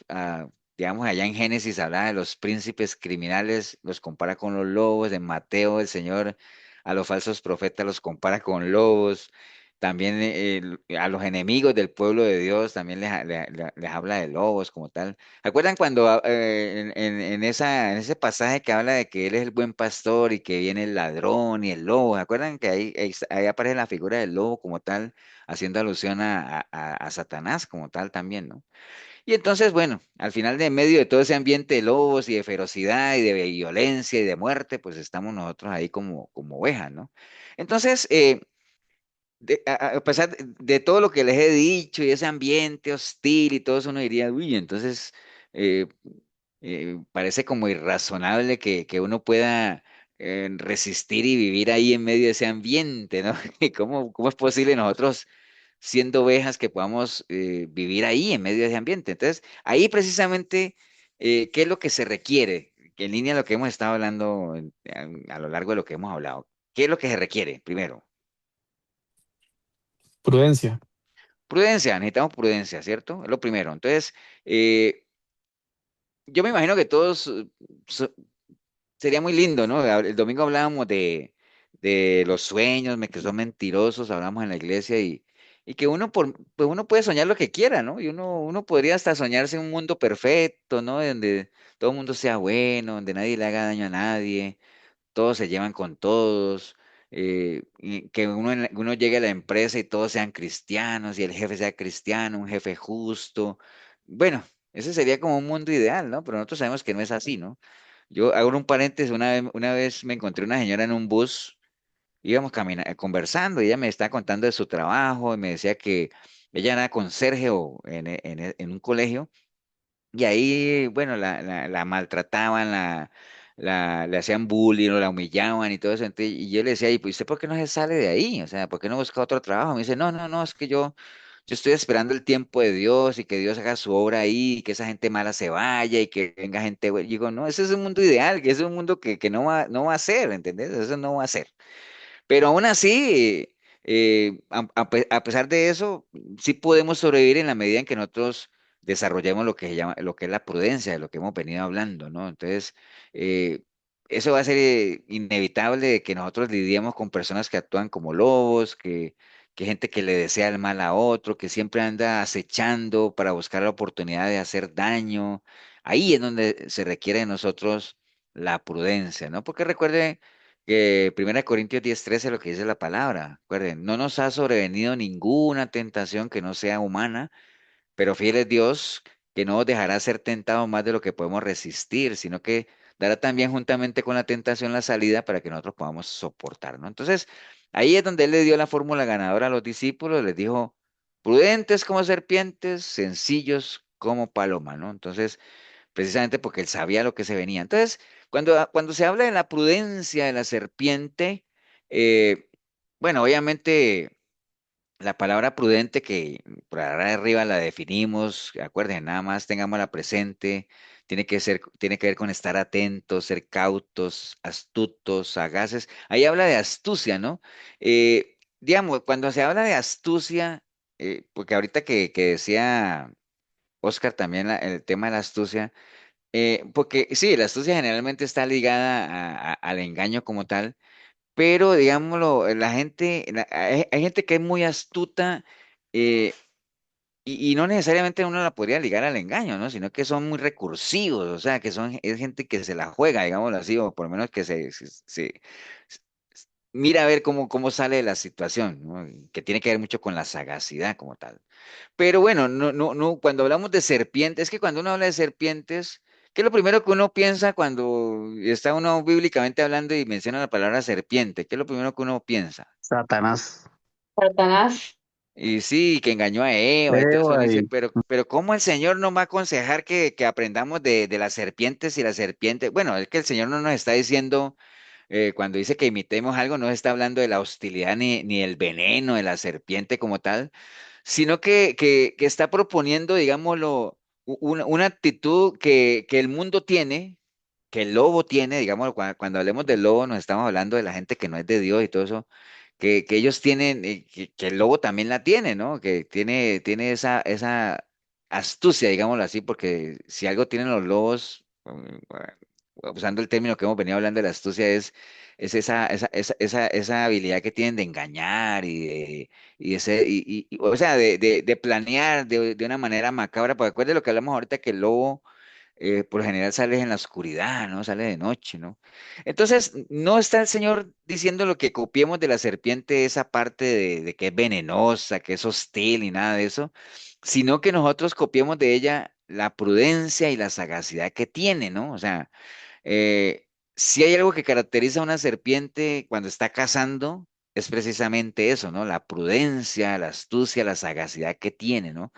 digamos, allá en Génesis habla de los príncipes criminales, los compara con los lobos, en Mateo el Señor a los falsos profetas los compara con lobos, también a los enemigos del pueblo de Dios también les habla de lobos como tal. ¿Recuerdan cuando en ese pasaje que habla de que Él es el buen pastor y que viene el ladrón y el lobo? ¿Se acuerdan que ahí aparece la figura del lobo como tal? Haciendo alusión a Satanás como tal también, ¿no? Y entonces, bueno, al final de medio de todo ese ambiente de lobos y de ferocidad y de violencia y de muerte, pues estamos nosotros ahí como ovejas, ¿no? Entonces, a pesar de todo lo que les he dicho y ese ambiente hostil y todo eso, uno diría, uy, entonces eh, parece como irrazonable que uno pueda resistir y vivir ahí en medio de ese ambiente, ¿no? ¿Cómo es posible nosotros siendo ovejas que podamos vivir ahí en medio de ese ambiente? Entonces, ahí precisamente, ¿qué es lo que se requiere? Que en línea de lo que hemos estado hablando a lo largo de lo que hemos hablado. ¿Qué es lo que se requiere? Primero, Prudencia. prudencia, necesitamos prudencia, ¿cierto? Es lo primero. Entonces, eh, yo me imagino que todos so- sería muy lindo, ¿no? El domingo hablábamos de los sueños, que son mentirosos, hablamos en la iglesia y que pues uno puede soñar lo que quiera, ¿no? Y uno podría hasta soñarse en un mundo perfecto, ¿no? Donde todo el mundo sea bueno, donde nadie le haga daño a nadie, todos se llevan con todos, y que uno llegue a la empresa y todos sean cristianos y el jefe sea cristiano, un jefe justo. Bueno, ese sería como un mundo ideal, ¿no? Pero nosotros sabemos que no es así, ¿no? Yo hago un paréntesis, una vez me encontré una señora en un bus, íbamos conversando y ella me estaba contando de su trabajo y me decía que ella era conserje en un colegio y ahí, bueno, la maltrataban, le hacían bullying o la humillaban y todo eso. Y yo le decía, ¿y pues usted por qué no se sale de ahí? O sea, ¿por qué no busca otro trabajo? Me dice, no, no, no, es que yo estoy esperando el tiempo de Dios y que Dios haga su obra ahí, y que esa gente mala se vaya y que venga gente buena. Y digo, no, ese es un mundo ideal, que ese es un mundo que no va a ser, ¿entendés? Eso no va a ser. Pero aún así, a pesar de eso, sí podemos sobrevivir en la medida en que nosotros desarrollemos lo que se llama, lo que es la prudencia, de lo que hemos venido hablando, ¿no? Entonces, eh, eso va a ser inevitable de que nosotros lidiemos con personas que actúan como lobos, que gente que le desea el mal a otro, que siempre anda acechando para buscar la oportunidad de hacer daño. Ahí es donde se requiere de nosotros la prudencia, ¿no? Porque recuerde que 1 Corintios 10:13 lo que dice la palabra. Recuerden, no nos ha sobrevenido ninguna tentación que no sea humana, pero fiel es Dios que no os dejará ser tentados más de lo que podemos resistir, sino que dará también juntamente con la tentación la salida para que nosotros podamos soportar, ¿no? Entonces, ahí es donde él le dio la fórmula ganadora a los discípulos, les dijo, prudentes como serpientes, sencillos como paloma, ¿no? Entonces, precisamente porque él sabía lo que se venía. Entonces, cuando se habla de la prudencia de la serpiente, eh, bueno, obviamente la palabra prudente que por ahora de arriba la definimos, acuérdense, nada más tengámosla presente, tiene que ver con estar atentos, ser cautos, astutos, sagaces. Ahí habla de astucia, ¿no? Digamos, cuando se habla de astucia, porque ahorita que decía Oscar también el tema de la astucia, porque sí, la astucia generalmente está ligada al engaño como tal, pero digámoslo, la gente, hay gente que es muy astuta. eh, y no necesariamente uno la podría ligar al engaño, ¿no? Sino que son muy recursivos, o sea, es gente que se la juega, digámoslo así, o por lo menos que mira a ver cómo sale de la situación, ¿no? Que tiene que ver mucho con la sagacidad como tal. Pero bueno, no, cuando hablamos de serpientes, es que cuando uno habla de serpientes, ¿qué es lo primero que uno piensa cuando está uno bíblicamente hablando y menciona la palabra serpiente? ¿Qué es lo primero que uno piensa? Satanás. Satanás. Y sí, que engañó a Eva y todo eso. Uno Eva dice, y pero ¿cómo el Señor nos va a aconsejar que aprendamos de las serpientes y las serpientes? Bueno, es que el Señor no nos está diciendo, cuando dice que imitemos algo, no está hablando de la hostilidad ni el veneno de la serpiente como tal, sino que está proponiendo, digámoslo, una actitud que el mundo tiene, que el lobo tiene, digamos, cuando hablemos del lobo nos estamos hablando de la gente que no es de Dios y todo eso, que ellos tienen, que el lobo también la tiene, ¿no? Que tiene esa astucia, digámoslo así, porque si algo tienen los lobos, usando el término que hemos venido hablando de la astucia, es esa habilidad que tienen de engañar o sea, de planear de una manera macabra, porque acuérdate lo que hablamos ahorita, que el lobo por lo general sale en la oscuridad, ¿no? Sale de noche, ¿no? Entonces, no está el Señor diciendo lo que copiemos de la serpiente, esa parte de que es venenosa, que es hostil y nada de eso, sino que nosotros copiemos de ella la prudencia y la sagacidad que tiene, ¿no? O sea, si hay algo que caracteriza a una serpiente cuando está cazando, es precisamente eso, ¿no? La prudencia, la astucia, la sagacidad que tiene, ¿no?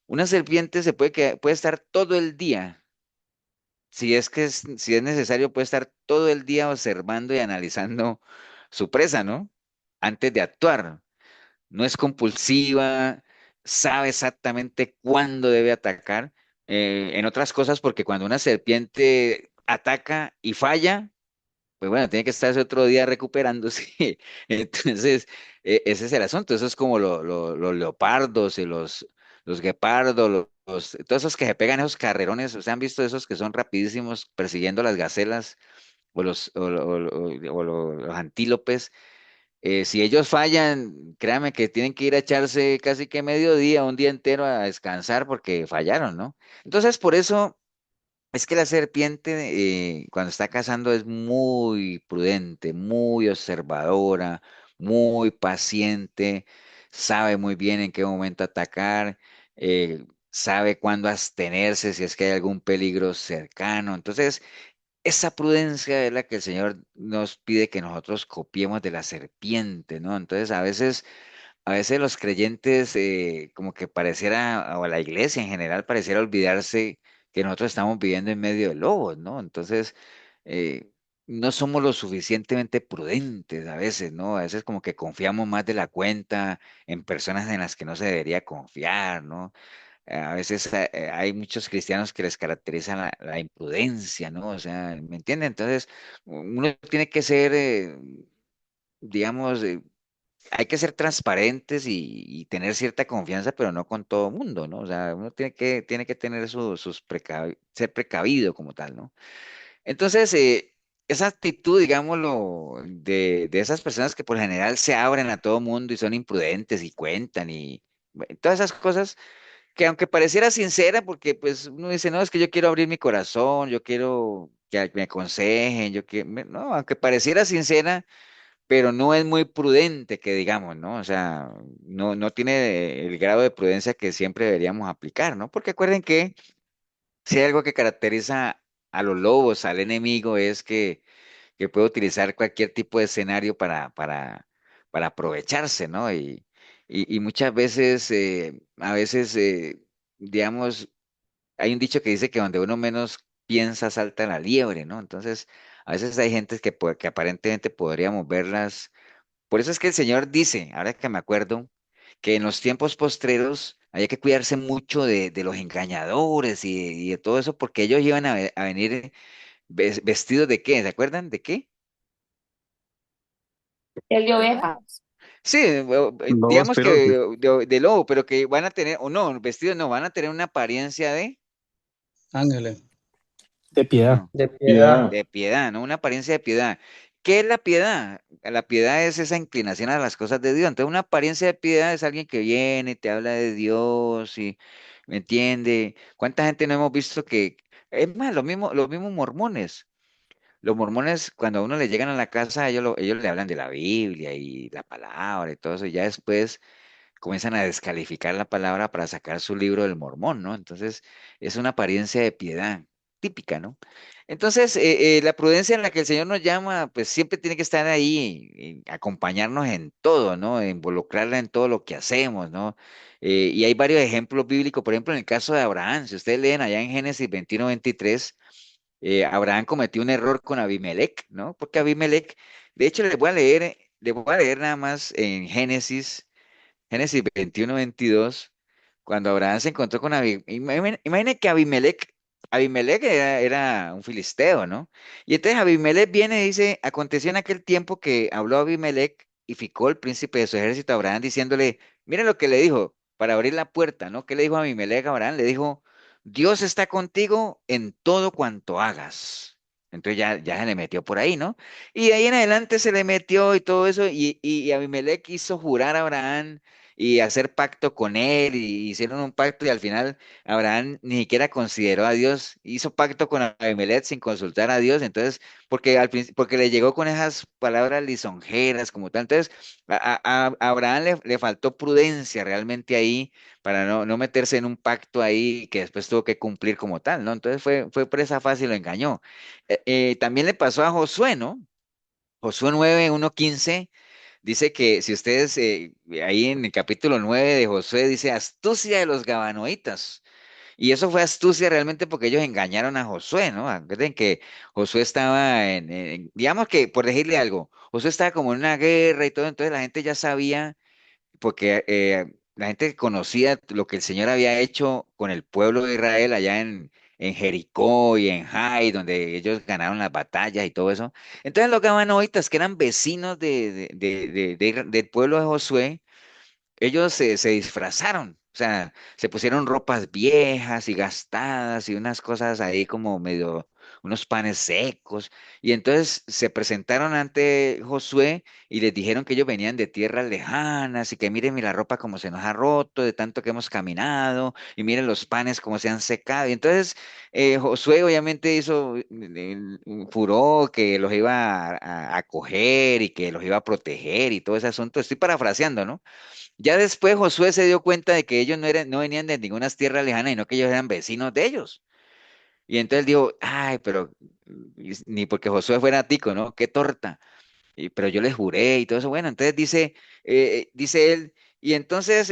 Una serpiente puede estar todo el día, si es necesario, puede estar todo el día observando y analizando su presa, ¿no? Antes de actuar. No es compulsiva, sabe exactamente cuándo debe atacar. En otras cosas, porque cuando una serpiente ataca y falla, pues bueno, tiene que estarse otro día recuperándose. Entonces, ese es el asunto. Eso es como los leopardos y los guepardos, todos esos que se pegan esos carrerones. ¿Ustedes han visto esos que son rapidísimos persiguiendo las gacelas los antílopes? Si ellos fallan, créanme que tienen que ir a echarse casi que medio día, un día entero a descansar porque fallaron, ¿no? Entonces, por eso. Es que la serpiente, cuando está cazando, es muy prudente, muy observadora, muy paciente, sabe muy bien en qué momento atacar, sabe cuándo abstenerse si es que hay algún peligro cercano. Entonces, esa prudencia es la que el Señor nos pide que nosotros copiemos de la serpiente, ¿no? Entonces, a veces los creyentes, como que pareciera, o la iglesia en general, pareciera olvidarse que nosotros estamos viviendo en medio de lobos, ¿no? Entonces, eh, no somos lo suficientemente prudentes a veces, ¿no? A veces como que confiamos más de la cuenta en personas en las que no se debería confiar, ¿no? A veces hay muchos cristianos que les caracteriza la imprudencia, ¿no? O sea, ¿me entienden? Entonces, uno tiene que ser, digamos, hay que ser transparentes y tener cierta confianza, pero no con todo mundo, ¿no? O sea, uno tiene que tener ser precavido como tal, ¿no? Entonces, esa actitud, digámoslo, de esas personas que por lo general se abren a todo mundo y son imprudentes y cuentan y bueno, todas esas cosas que aunque pareciera sincera, porque pues uno dice, no, es que yo quiero abrir mi corazón, yo quiero que me aconsejen, no, aunque pareciera sincera, pero no es muy prudente que digamos, ¿no? O sea, no tiene el grado de prudencia que siempre deberíamos aplicar, ¿no? Porque acuerden que si hay algo que caracteriza a los lobos, al enemigo, es que puede utilizar cualquier tipo de escenario para aprovecharse, ¿no? Y muchas veces, digamos, hay un dicho que dice que donde uno menos piensa salta la liebre, ¿no? Entonces, a veces hay gentes que aparentemente podríamos verlas por eso es que el Señor dice, ahora que me acuerdo, que en los tiempos postreros había que cuidarse mucho de los engañadores y de todo eso, porque ellos iban a venir vestidos de qué, ¿se acuerdan? ¿De qué? El de De oveja. lobos. Sí, Lobos digamos que feroces. de lobo, pero que van a tener, o no, vestidos no, van a tener una apariencia de, Ángeles. De piedad. no, De piedad. Piedad. de piedad, ¿no? Una apariencia de piedad. ¿Qué es la piedad? La piedad es esa inclinación a las cosas de Dios. Entonces, una apariencia de piedad es alguien que viene, te habla de Dios y me entiende. ¿Cuánta gente no hemos visto que, es más, los mismos mormones? Los mormones, cuando a uno le llegan a la casa, ellos le hablan de la Biblia y la palabra y todo eso, y ya después comienzan a descalificar la palabra para sacar su libro del Mormón, ¿no? Entonces, es una apariencia de piedad típica, ¿no? Entonces, la prudencia en la que el Señor nos llama, pues siempre tiene que estar ahí, acompañarnos en todo, ¿no? Involucrarla en todo lo que hacemos, ¿no? Y hay varios ejemplos bíblicos, por ejemplo, en el caso de Abraham, si ustedes leen allá en Génesis 21-23, Abraham cometió un error con Abimelech, ¿no? Porque Abimelech, de hecho, les voy a leer nada más en Génesis 21-22, cuando Abraham se encontró con Abimelech, imaginen que Abimelech era un filisteo, ¿no? Y entonces Abimelech viene y dice, aconteció en aquel tiempo que habló Abimelech y ficó el príncipe de su ejército a Abraham diciéndole, miren lo que le dijo para abrir la puerta, ¿no? ¿Qué le dijo Abimelech a Abraham? Le dijo, Dios está contigo en todo cuanto hagas. Entonces ya se le metió por ahí, ¿no? Y de ahí en adelante se le metió y todo eso, y Abimelech hizo jurar a Abraham y hacer pacto con él, y hicieron un pacto, y al final Abraham ni siquiera consideró a Dios, hizo pacto con Abimelech sin consultar a Dios, entonces, porque le llegó con esas palabras lisonjeras como tal, entonces a Abraham le faltó prudencia realmente ahí para no meterse en un pacto ahí que después tuvo que cumplir como tal, ¿no? Entonces fue presa fácil, lo engañó. También le pasó a Josué, ¿no? Josué 9:1-15 dice que si ustedes, ahí en el capítulo 9 de Josué, dice astucia de los Gabanoitas. Y eso fue astucia realmente porque ellos engañaron a Josué, ¿no? Recuerden que Josué estaba digamos que, por decirle algo, Josué estaba como en una guerra y todo, entonces la gente ya sabía porque la gente conocía lo que el Señor había hecho con el pueblo de Israel allá en Jericó y en Jai, donde ellos ganaron las batallas y todo eso. Entonces los gamanoitas, que eran vecinos del pueblo de Josué, ellos se disfrazaron, o sea, se pusieron ropas viejas y gastadas y unas cosas ahí como medio, unos panes secos, y entonces se presentaron ante Josué y les dijeron que ellos venían de tierras lejanas y que miren mi la ropa como se nos ha roto de tanto que hemos caminado y miren los panes como se han secado. Y entonces Josué obviamente hizo un furor que los iba a acoger y que los iba a proteger y todo ese asunto. Estoy parafraseando, ¿no? Ya después Josué se dio cuenta de que ellos no venían de ninguna tierra lejana, sino que ellos eran vecinos de ellos. Y entonces dijo, ay, pero ni porque Josué fuera tico, ¿no? Qué torta. Pero yo les juré y todo eso. Bueno, entonces dice él, y entonces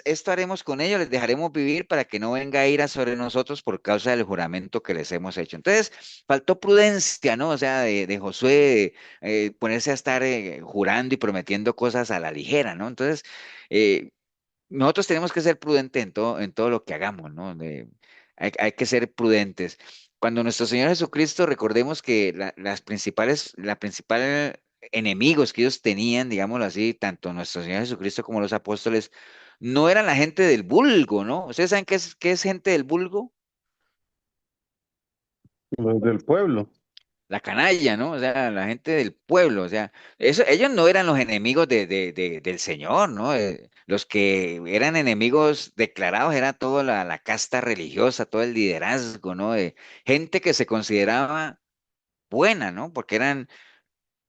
esto haremos con ellos, les dejaremos vivir para que no venga ira sobre nosotros por causa del juramento que les hemos hecho. Entonces, faltó prudencia, ¿no? O sea, de Josué ponerse a estar jurando y prometiendo cosas a la ligera, ¿no? Entonces, eh, nosotros tenemos que ser prudentes en todo lo que hagamos, ¿no? Hay que ser prudentes. Cuando nuestro Señor Jesucristo, recordemos que la principal enemigos que ellos tenían, digámoslo así, tanto nuestro Señor Jesucristo como los apóstoles, no eran la gente del vulgo, ¿no? ¿Ustedes saben qué es gente del vulgo? Los del pueblo. La canalla, ¿no? O sea, la gente del pueblo, o sea, ellos no eran los enemigos del Señor, ¿no? Los que eran enemigos declarados era toda la casta religiosa, todo el liderazgo, ¿no? De gente que se consideraba buena, ¿no? Porque eran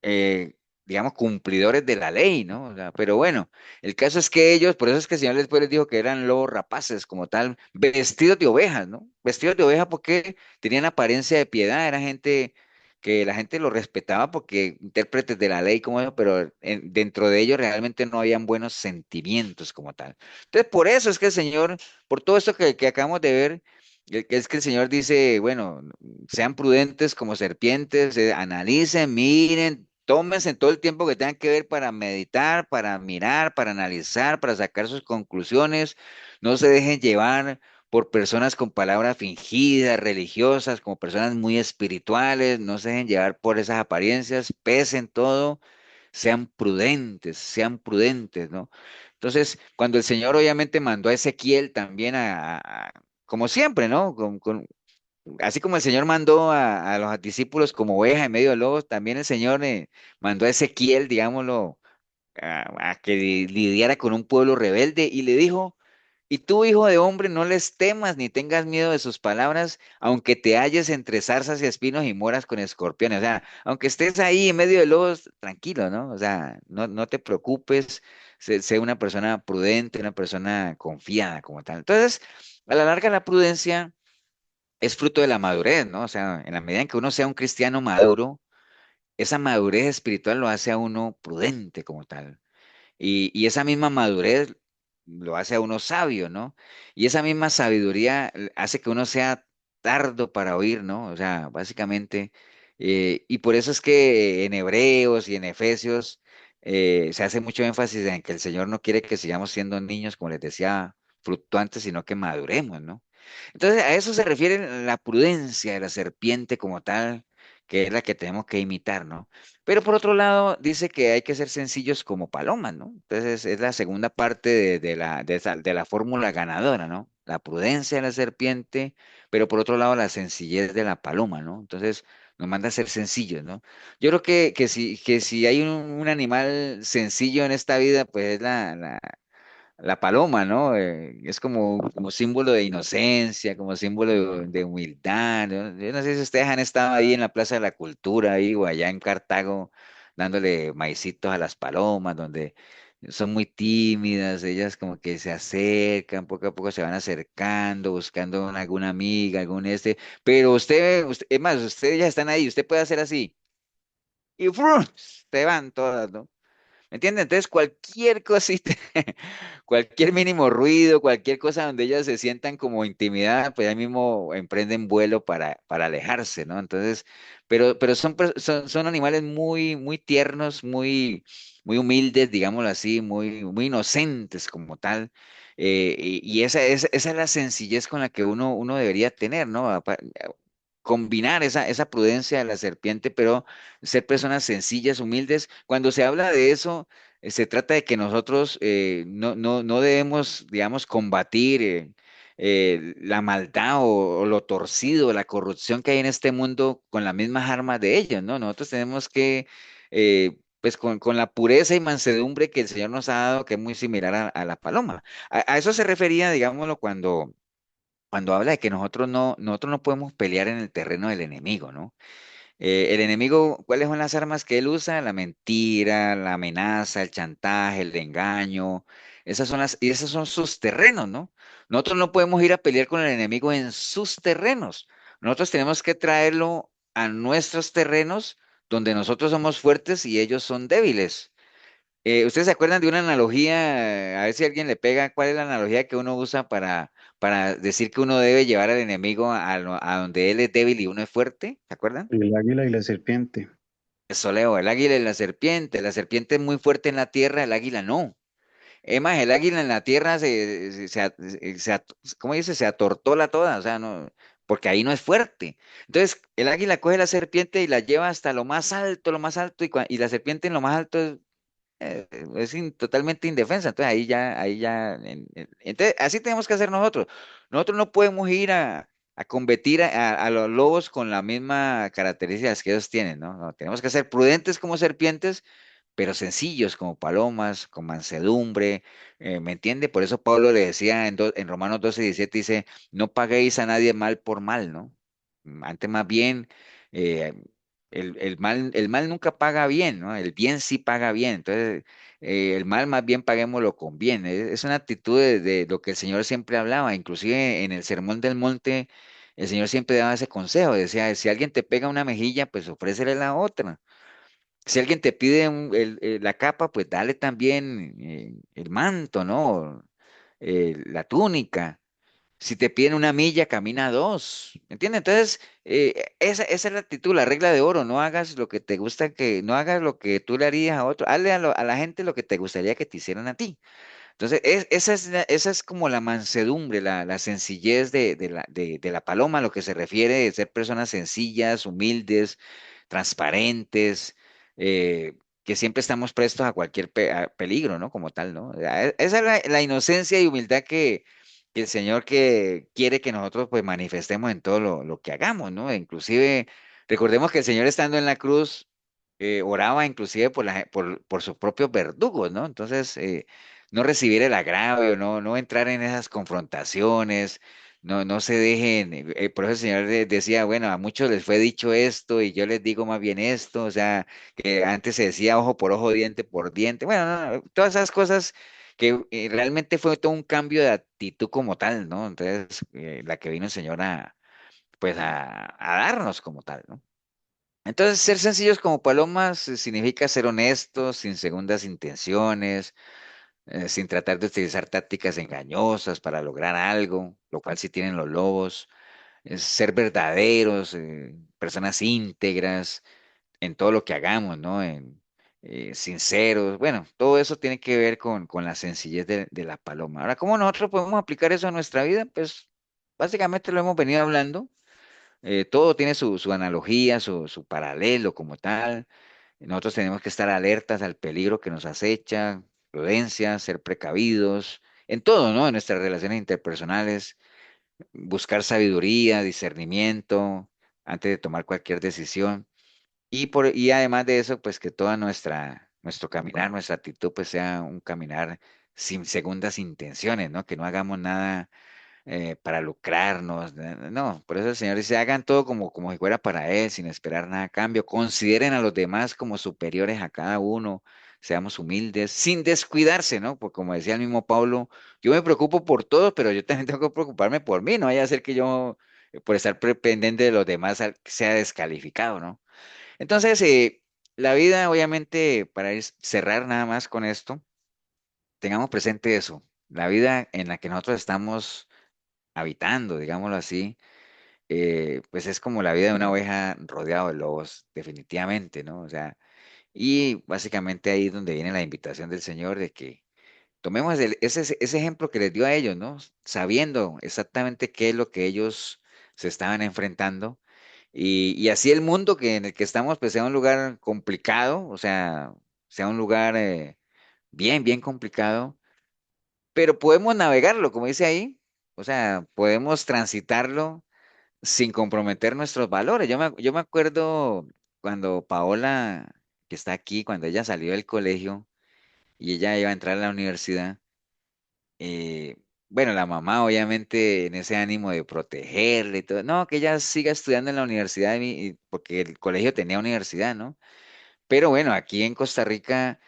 eh, digamos, cumplidores de la ley, ¿no? O sea, pero bueno, el caso es que ellos, por eso es que el Señor después les dijo que eran lobos rapaces como tal, vestidos de ovejas, ¿no? Vestidos de ovejas porque tenían apariencia de piedad, era gente que la gente lo respetaba porque intérpretes de la ley como eso, pero dentro de ellos realmente no habían buenos sentimientos como tal. Entonces, por eso es que el Señor, por todo esto que acabamos de ver, que es que el Señor dice, bueno, sean prudentes como serpientes, analicen, miren, tómense todo el tiempo que tengan que ver para meditar, para mirar, para analizar, para sacar sus conclusiones. No se dejen llevar por personas con palabras fingidas, religiosas, como personas muy espirituales. No se dejen llevar por esas apariencias. Pesen todo, sean prudentes, ¿no? Entonces, cuando el Señor obviamente mandó a Ezequiel también como siempre, ¿no? Así como el Señor mandó a los discípulos como ovejas en medio de lobos, también el Señor mandó a Ezequiel, digámoslo, a que lidiara con un pueblo rebelde y le dijo, y tú, hijo de hombre, no les temas ni tengas miedo de sus palabras, aunque te halles entre zarzas y espinos y mueras con escorpiones. O sea, aunque estés ahí en medio de lobos, tranquilo, ¿no? O sea, no te preocupes, sé una persona prudente, una persona confiada como tal. Entonces, a la larga, la prudencia es fruto de la madurez, ¿no? O sea, en la medida en que uno sea un cristiano maduro, esa madurez espiritual lo hace a uno prudente como tal. Y esa misma madurez lo hace a uno sabio, ¿no? Y esa misma sabiduría hace que uno sea tardo para oír, ¿no? O sea, básicamente, y por eso es que en Hebreos y en Efesios se hace mucho énfasis en que el Señor no quiere que sigamos siendo niños, como les decía, fluctuantes, sino que maduremos, ¿no? Entonces, a eso se refiere la prudencia de la serpiente como tal, que es la que tenemos que imitar, ¿no? Pero por otro lado, dice que hay que ser sencillos como palomas, ¿no? Entonces, es la segunda parte de la fórmula ganadora, ¿no? La prudencia de la serpiente, pero por otro lado, la sencillez de la paloma, ¿no? Entonces, nos manda a ser sencillos, ¿no? Yo creo que si hay un animal sencillo en esta vida, pues es la paloma, ¿no? Es como símbolo de inocencia, como símbolo de humildad, ¿no? Yo no sé si ustedes han estado ahí en la Plaza de la Cultura, ahí o allá en Cartago, dándole maicitos a las palomas, donde son muy tímidas, ellas como que se acercan, poco a poco se van acercando, buscando alguna amiga, pero es más, ustedes ya están ahí, usted puede hacer así, y ¡frum! Te van todas, ¿no? ¿Me entiendes? Entonces, cualquier cosita, cualquier mínimo ruido, cualquier cosa donde ellas se sientan como intimidadas, pues ahí mismo emprenden vuelo para alejarse, ¿no? Entonces, pero son animales muy, muy tiernos, muy humildes, digámoslo así, muy inocentes como tal. Y esa es la sencillez con la que uno debería tener, ¿no? Combinar esa prudencia de la serpiente, pero ser personas sencillas, humildes. Cuando se habla de eso, se trata de que nosotros no debemos, digamos, combatir la maldad o lo torcido, la corrupción que hay en este mundo con las mismas armas de ellos, ¿no? Nosotros tenemos que, pues con la pureza y mansedumbre que el Señor nos ha dado, que es muy similar a la paloma. A eso se refería, digámoslo, cuando habla de que nosotros no podemos pelear en el terreno del enemigo, ¿no? El enemigo, ¿cuáles son las armas que él usa? La mentira, la amenaza, el chantaje, el engaño. Y esos son sus terrenos, ¿no? Nosotros no podemos ir a pelear con el enemigo en sus terrenos. Nosotros tenemos que traerlo a nuestros terrenos donde nosotros somos fuertes y ellos son débiles. ¿Ustedes se acuerdan de una analogía? A ver si alguien le pega. ¿Cuál es la analogía que uno usa para decir que uno debe llevar al enemigo a donde él es débil y uno es fuerte? ¿Se acuerdan? El águila y la serpiente. Eso, Leo, el águila y la serpiente. La serpiente es muy fuerte en la tierra, el águila no. Es más, el águila en la tierra ¿cómo dice? Se atortola toda, o sea, no, porque ahí no es fuerte. Entonces, el águila coge la serpiente y la lleva hasta lo más alto, y la serpiente en lo más alto totalmente indefensa. Entonces entonces así tenemos que hacer nosotros. Nosotros no podemos ir a combatir a los lobos con las mismas características que ellos tienen, ¿no? No, tenemos que ser prudentes como serpientes, pero sencillos como palomas, con mansedumbre, ¿me entiende? Por eso Pablo le decía en Romanos 12:17, dice, no paguéis a nadie mal por mal, ¿no? Antes más bien, eh, el mal nunca paga bien, ¿no? El bien sí paga bien. Entonces, el mal más bien paguémoslo con bien. Es una actitud de lo que el Señor siempre hablaba, inclusive en el Sermón del Monte, el Señor siempre daba ese consejo, decía, si alguien te pega una mejilla, pues ofrécele la otra. Si alguien te pide la capa, pues dale también el manto, ¿no? La túnica. Si te piden una milla, camina dos. ¿Me entiendes? Entonces, esa es la actitud, la regla de oro. No hagas lo que te gusta no hagas lo que tú le harías a otro. Hazle a la gente lo que te gustaría que te hicieran a ti. Entonces, esa es como la mansedumbre, la sencillez de la paloma, a lo que se refiere de ser personas sencillas, humildes, transparentes, que siempre estamos prestos a cualquier a peligro, ¿no? Como tal, ¿no? Esa es la inocencia y humildad que el Señor que quiere que nosotros pues manifestemos en todo lo que hagamos, ¿no? Inclusive, recordemos que el Señor estando en la cruz, oraba inclusive por sus propios verdugos, ¿no? Entonces, no recibir el agravio, no entrar en esas confrontaciones, no se dejen, por eso el Señor decía, bueno, a muchos les fue dicho esto y yo les digo más bien esto, o sea, que antes se decía ojo por ojo, diente por diente, bueno, todas esas cosas que realmente fue todo un cambio de actitud como tal, ¿no? Entonces, la que vino el Señor pues a darnos como tal, ¿no? Entonces, ser sencillos como palomas significa ser honestos, sin segundas intenciones, sin tratar de utilizar tácticas engañosas para lograr algo, lo cual sí tienen los lobos. Es ser verdaderos, personas íntegras en todo lo que hagamos, ¿no? Sinceros. Bueno, todo eso tiene que ver con la sencillez de la paloma. Ahora, ¿cómo nosotros podemos aplicar eso a nuestra vida? Pues básicamente lo hemos venido hablando. Todo tiene su analogía, su paralelo como tal. Nosotros tenemos que estar alertas al peligro que nos acecha, prudencia, ser precavidos, en todo, ¿no? En nuestras relaciones interpersonales, buscar sabiduría, discernimiento antes de tomar cualquier decisión. Y además de eso, pues que toda nuestro caminar, nuestra actitud, pues sea un caminar sin segundas intenciones, ¿no? Que no hagamos nada para lucrarnos. No, por eso el Señor dice, hagan todo como si fuera para Él, sin esperar nada a cambio. Consideren a los demás como superiores a cada uno. Seamos humildes, sin descuidarse, ¿no? Porque como decía el mismo Pablo, yo me preocupo por todos, pero yo también tengo que preocuparme por mí, no vaya a ser que yo, por estar pendiente de los demás, sea descalificado, ¿no? Entonces, la vida, obviamente, para cerrar nada más con esto, tengamos presente eso. La vida en la que nosotros estamos habitando, digámoslo así, pues es como la vida de una oveja rodeado de lobos, definitivamente, ¿no? O sea, y básicamente ahí es donde viene la invitación del Señor de que tomemos ese ejemplo que les dio a ellos, ¿no? Sabiendo exactamente qué es lo que ellos se estaban enfrentando. Y así el mundo en el que estamos, pues sea un lugar complicado, o sea un lugar bien complicado, pero podemos navegarlo, como dice ahí, o sea, podemos transitarlo sin comprometer nuestros valores. Yo me acuerdo cuando Paola, que está aquí, cuando ella salió del colegio y ella iba a entrar a la universidad, eh, bueno, la mamá obviamente en ese ánimo de protegerle y todo, no, que ella siga estudiando en la universidad porque el colegio tenía universidad, ¿no? Pero bueno, aquí en Costa Rica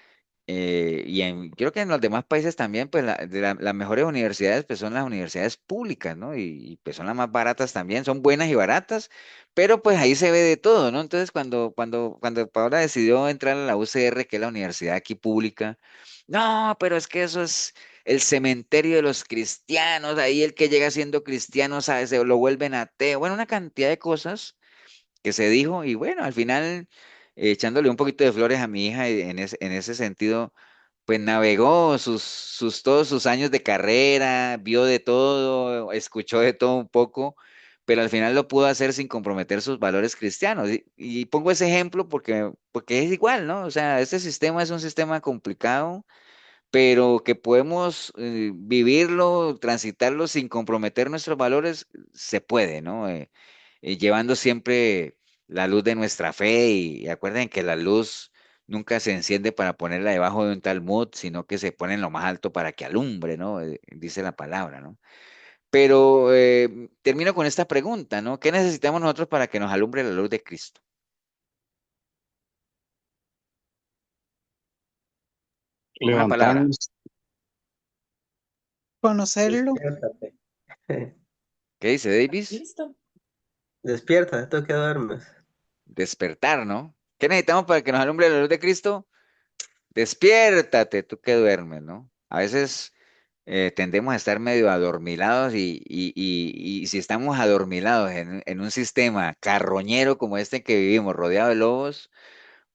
creo que en los demás países también, pues las mejores universidades pues son las universidades públicas, ¿no? Y, pues son las más baratas también, son buenas y baratas, pero pues ahí se ve de todo, ¿no? Entonces cuando Paola decidió entrar a la UCR, que es la universidad aquí pública, no, pero es que eso es el cementerio de los cristianos, ahí el que llega siendo cristiano, ¿sabes? Se lo vuelven ateo, bueno, una cantidad de cosas que se dijo y bueno, al final echándole un poquito de flores a mi hija en ese sentido, pues navegó todos sus años de carrera, vio de todo, escuchó de todo un poco, pero al final lo pudo hacer sin comprometer sus valores cristianos. Y pongo ese ejemplo porque es igual, ¿no? O sea, este sistema es un sistema complicado, pero que podemos vivirlo, transitarlo sin comprometer nuestros valores, se puede, ¿no? Llevando siempre la luz de nuestra fe y acuerden que la luz nunca se enciende para ponerla debajo de un talmud, sino que se pone en lo más alto para que alumbre, ¿no? Dice la palabra, ¿no? Pero termino con esta pregunta, ¿no? ¿Qué necesitamos nosotros para que nos alumbre la luz de Cristo? Una palabra. Levantarnos. Conocerlo. Despiértate. ¿Qué dice Davis? Listo. Despiértate, tú que duermes. Despertar, ¿no? ¿Qué necesitamos para que nos alumbre la luz de Cristo? Despiértate, tú que duermes, ¿no? A veces tendemos a estar medio adormilados y si estamos adormilados en un sistema carroñero como este que vivimos, rodeado de lobos,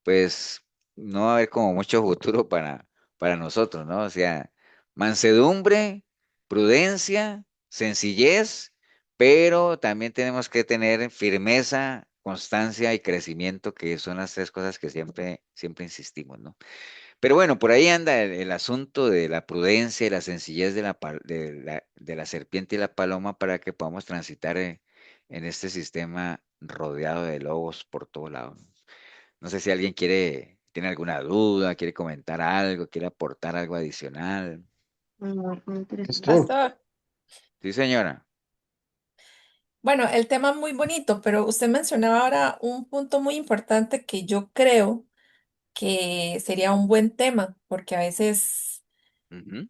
pues no va a haber como mucho futuro para nosotros, ¿no? O sea, mansedumbre, prudencia, sencillez, pero también tenemos que tener firmeza, constancia y crecimiento, que son las tres cosas que siempre insistimos, ¿no? Pero bueno, por ahí anda el asunto de la prudencia y la sencillez de la serpiente y la paloma para que podamos transitar en este sistema rodeado de lobos por todos lados. No sé si alguien tiene alguna duda, quiere comentar algo, quiere aportar algo adicional. Muy interesante. Pastor, Pastor, Sí, señora. bueno, el tema es muy bonito, pero usted mencionaba ahora un punto muy importante que yo creo que sería un buen tema, porque a veces Ujú,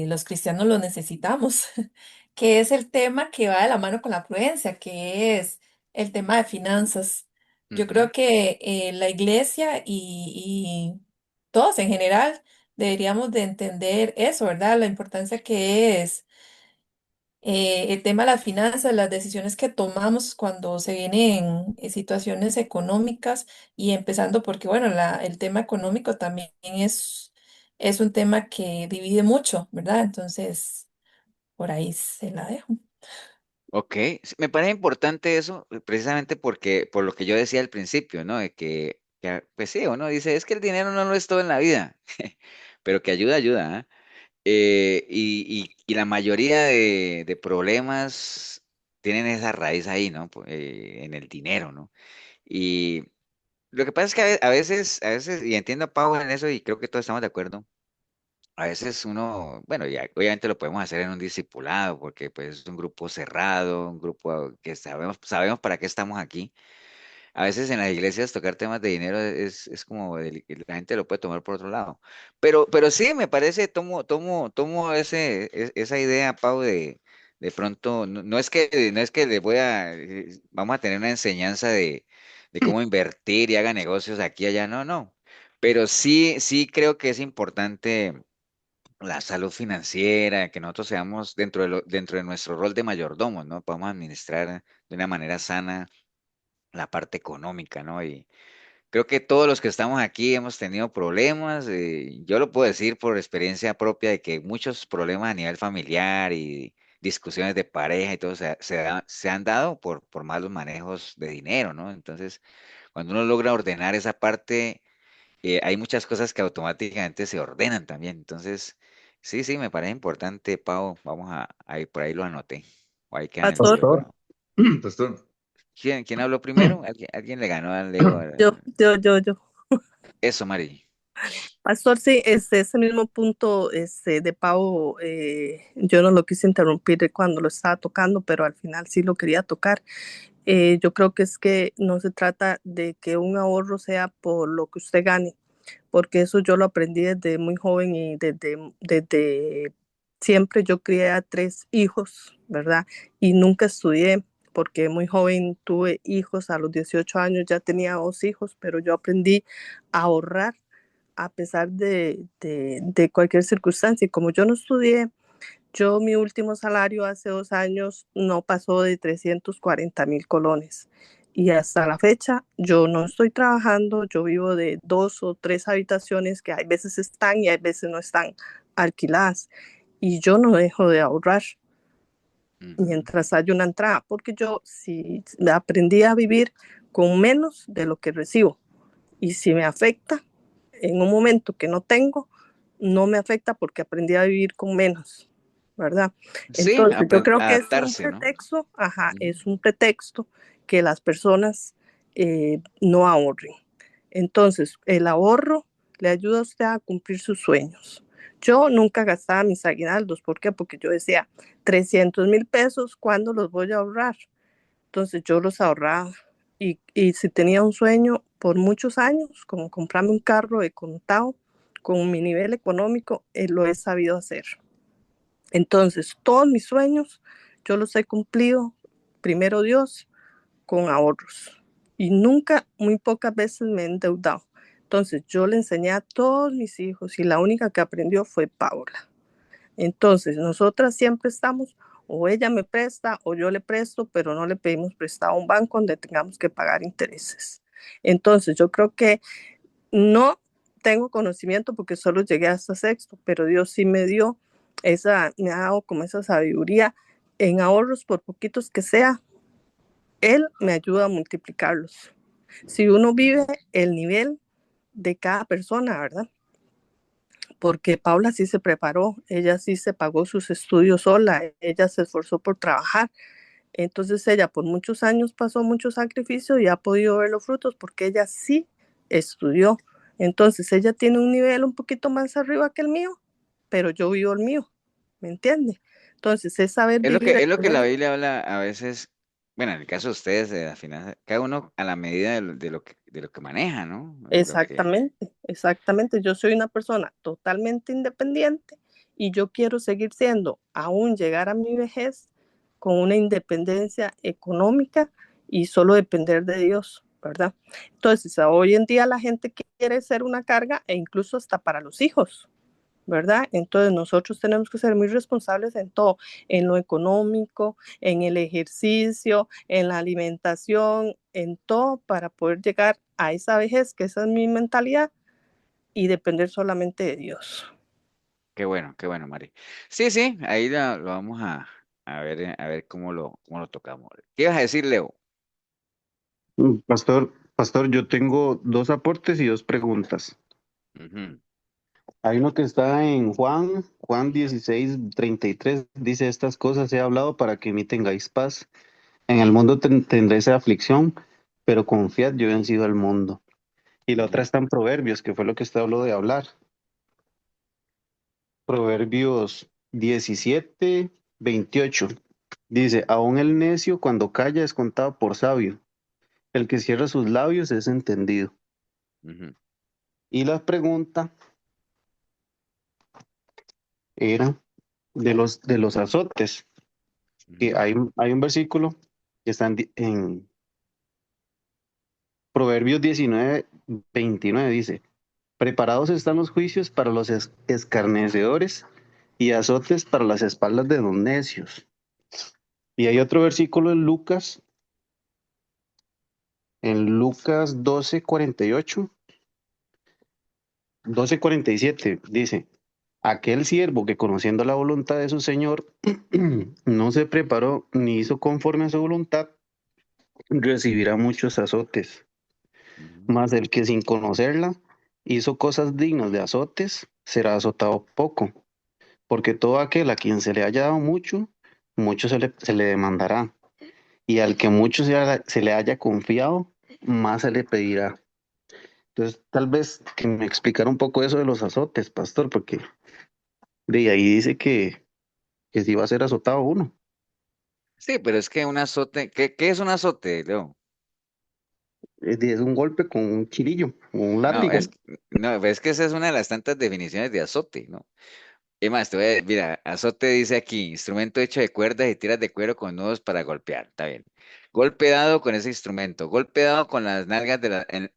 los cristianos lo necesitamos, que es el tema que va de la mano con la prudencia, que es el tema de finanzas. Yo ujú. creo que la iglesia y todos en general deberíamos de entender eso, ¿verdad? La importancia que es el tema de las finanzas, las decisiones que tomamos cuando se vienen situaciones económicas y empezando porque, bueno, el tema económico también es un tema que divide mucho, ¿verdad? Entonces, por ahí se la dejo. Ok, sí, me parece importante eso, precisamente porque, por lo que yo decía al principio, ¿no? De pues sí, uno dice, es que el dinero no lo es todo en la vida, pero que ayuda, ayuda, ¿ah? Y la mayoría de problemas tienen esa raíz ahí, ¿no? En el dinero, ¿no? Y lo que pasa es que a veces, y entiendo a Pau en eso, y creo que todos estamos de acuerdo. A veces uno, bueno, ya obviamente lo podemos hacer en un discipulado, porque pues es un grupo cerrado, un grupo que sabemos para qué estamos aquí. A veces en las iglesias tocar temas de dinero es como la gente lo puede tomar por otro lado. Pero sí, me parece, tomo esa idea, Pau, de pronto, no es que vamos a tener una enseñanza de cómo invertir y haga negocios aquí y allá, no, no. Pero sí creo que es importante la salud financiera, que nosotros seamos dentro de nuestro rol de mayordomos, ¿no? Podamos administrar de una manera sana la parte económica, ¿no? Y creo que todos los que estamos aquí hemos tenido problemas. Yo lo puedo decir por experiencia propia de que muchos problemas a nivel familiar y discusiones de pareja y todo se han dado por malos manejos de dinero, ¿no? Entonces, cuando uno logra ordenar esa parte, hay muchas cosas que automáticamente se ordenan también. Entonces, sí, me parece importante, Pau. Vamos ahí, por ahí lo anoté. O ahí queda en el Pastor, tintero. pastor, pastor. ¿Quién habló primero? ¿Alguien le ganó al Leo? yo. Eso, Mari. Pastor, sí, ese mismo punto de Pau, yo no lo quise interrumpir cuando lo estaba tocando, pero al final sí lo quería tocar. Yo creo que es que no se trata de que un ahorro sea por lo que usted gane, porque eso yo lo aprendí desde muy joven y desde siempre yo crié a 3 hijos, ¿verdad? Y nunca estudié, porque muy joven tuve hijos, a los 18 años ya tenía 2 hijos, pero yo aprendí a ahorrar a pesar de cualquier circunstancia. Y como yo no estudié, yo mi último salario hace 2 años no pasó de 340,000 colones. Y hasta la fecha yo no estoy trabajando, yo vivo de 2 o 3 habitaciones que hay veces están y hay veces no están alquiladas. Y yo no dejo de ahorrar Ujú. mientras haya una entrada, porque yo sí aprendí a vivir con menos de lo que recibo. Y si me afecta en un momento que no tengo, no me afecta porque aprendí a vivir con menos, ¿verdad? Sí, Entonces, yo creo que es un adaptarse, ¿no? pretexto, ajá, Ujú. es un pretexto que las personas no ahorren. Entonces, el ahorro le ayuda a usted a cumplir sus sueños. Yo nunca gastaba mis aguinaldos, ¿por qué? Porque yo decía, 300,000 pesos, ¿cuándo los voy a ahorrar? Entonces yo los ahorraba y si tenía un sueño por muchos años, como comprarme un carro de contado, con mi nivel económico, lo he sabido hacer. Entonces, todos mis sueños yo los he cumplido, primero Dios, con ahorros. Y nunca, muy pocas veces me he endeudado. Entonces, yo le enseñé a todos mis hijos y la única que aprendió fue Paola. Entonces, nosotras siempre estamos, o ella me presta o yo le presto, pero no le pedimos prestado a un banco donde tengamos que pagar intereses. Entonces, yo creo que no tengo conocimiento porque solo llegué hasta sexto, pero Dios sí me dio me ha dado como esa sabiduría en ahorros, por poquitos que sea, Él me ayuda a multiplicarlos. Si uno vive el nivel de cada persona, ¿verdad? Porque Paula sí se preparó, ella sí se pagó sus estudios sola, ella se esforzó por trabajar. Entonces ella por muchos años pasó mucho sacrificio y ha podido ver los frutos porque ella sí estudió. Entonces ella tiene un nivel un poquito más arriba que el mío, pero yo vivo el mío, ¿me entiende? Entonces es saber vivir Es lo el que la momento. Biblia habla a veces, bueno, en el caso de ustedes, de la finanza, cada uno a la medida de lo que maneja, ¿no? Lo que, Exactamente, exactamente. Yo soy una persona totalmente independiente y yo quiero seguir siendo, aún llegar a mi vejez, con una independencia económica y solo depender de Dios, ¿verdad? Entonces, hoy en día la gente quiere ser una carga e incluso hasta para los hijos, ¿verdad? Entonces nosotros tenemos que ser muy responsables en todo, en lo económico, en el ejercicio, en la alimentación, en todo para poder llegar a esa vejez, que esa es mi mentalidad, y depender solamente de Dios. qué bueno, Mari. Sí, sí, ahí lo vamos a ver cómo lo tocamos. ¿Qué ibas a decir, Leo? Pastor, yo tengo dos aportes y dos preguntas. Ujú, Hay uno que está en Juan 16:33, dice: estas cosas he hablado para que en mí tengáis paz. En el mundo tendréis aflicción, pero confiad, yo he vencido al mundo. Y la otra ujú, está en Proverbios, que fue lo que usted habló de hablar. Proverbios 17:28. Dice: aún el necio cuando calla es contado por sabio. El que cierra sus labios es entendido. ujú, Y la pregunta era de los azotes. Que ujú, hay un versículo que está en Proverbios 19:29, dice: preparados están los juicios para los escarnecedores y azotes para las espaldas de los necios. Y hay otro versículo en Lucas 12:47, dice: aquel siervo que conociendo la voluntad de su señor no se preparó ni hizo conforme a su voluntad, recibirá muchos azotes. ujú. Mas el que sin conocerla hizo cosas dignas de azotes, será azotado poco. Porque todo aquel a quien se le haya dado mucho, mucho se le demandará. Y al que mucho se le haya confiado, más se le pedirá. Entonces, tal vez que me explicara un poco eso de los azotes, pastor, porque de ahí dice que sí va a ser azotado uno. Sí, pero es que un azote, ¿qué es un azote, Leo? Es un golpe con un chirillo, un No, látigo. no, es que esa es una de las tantas definiciones de azote, ¿no? Es más, mira, azote dice aquí, instrumento hecho de cuerdas y tiras de cuero con nudos para golpear, está bien. Golpe dado con ese instrumento, golpe dado con las nalgas en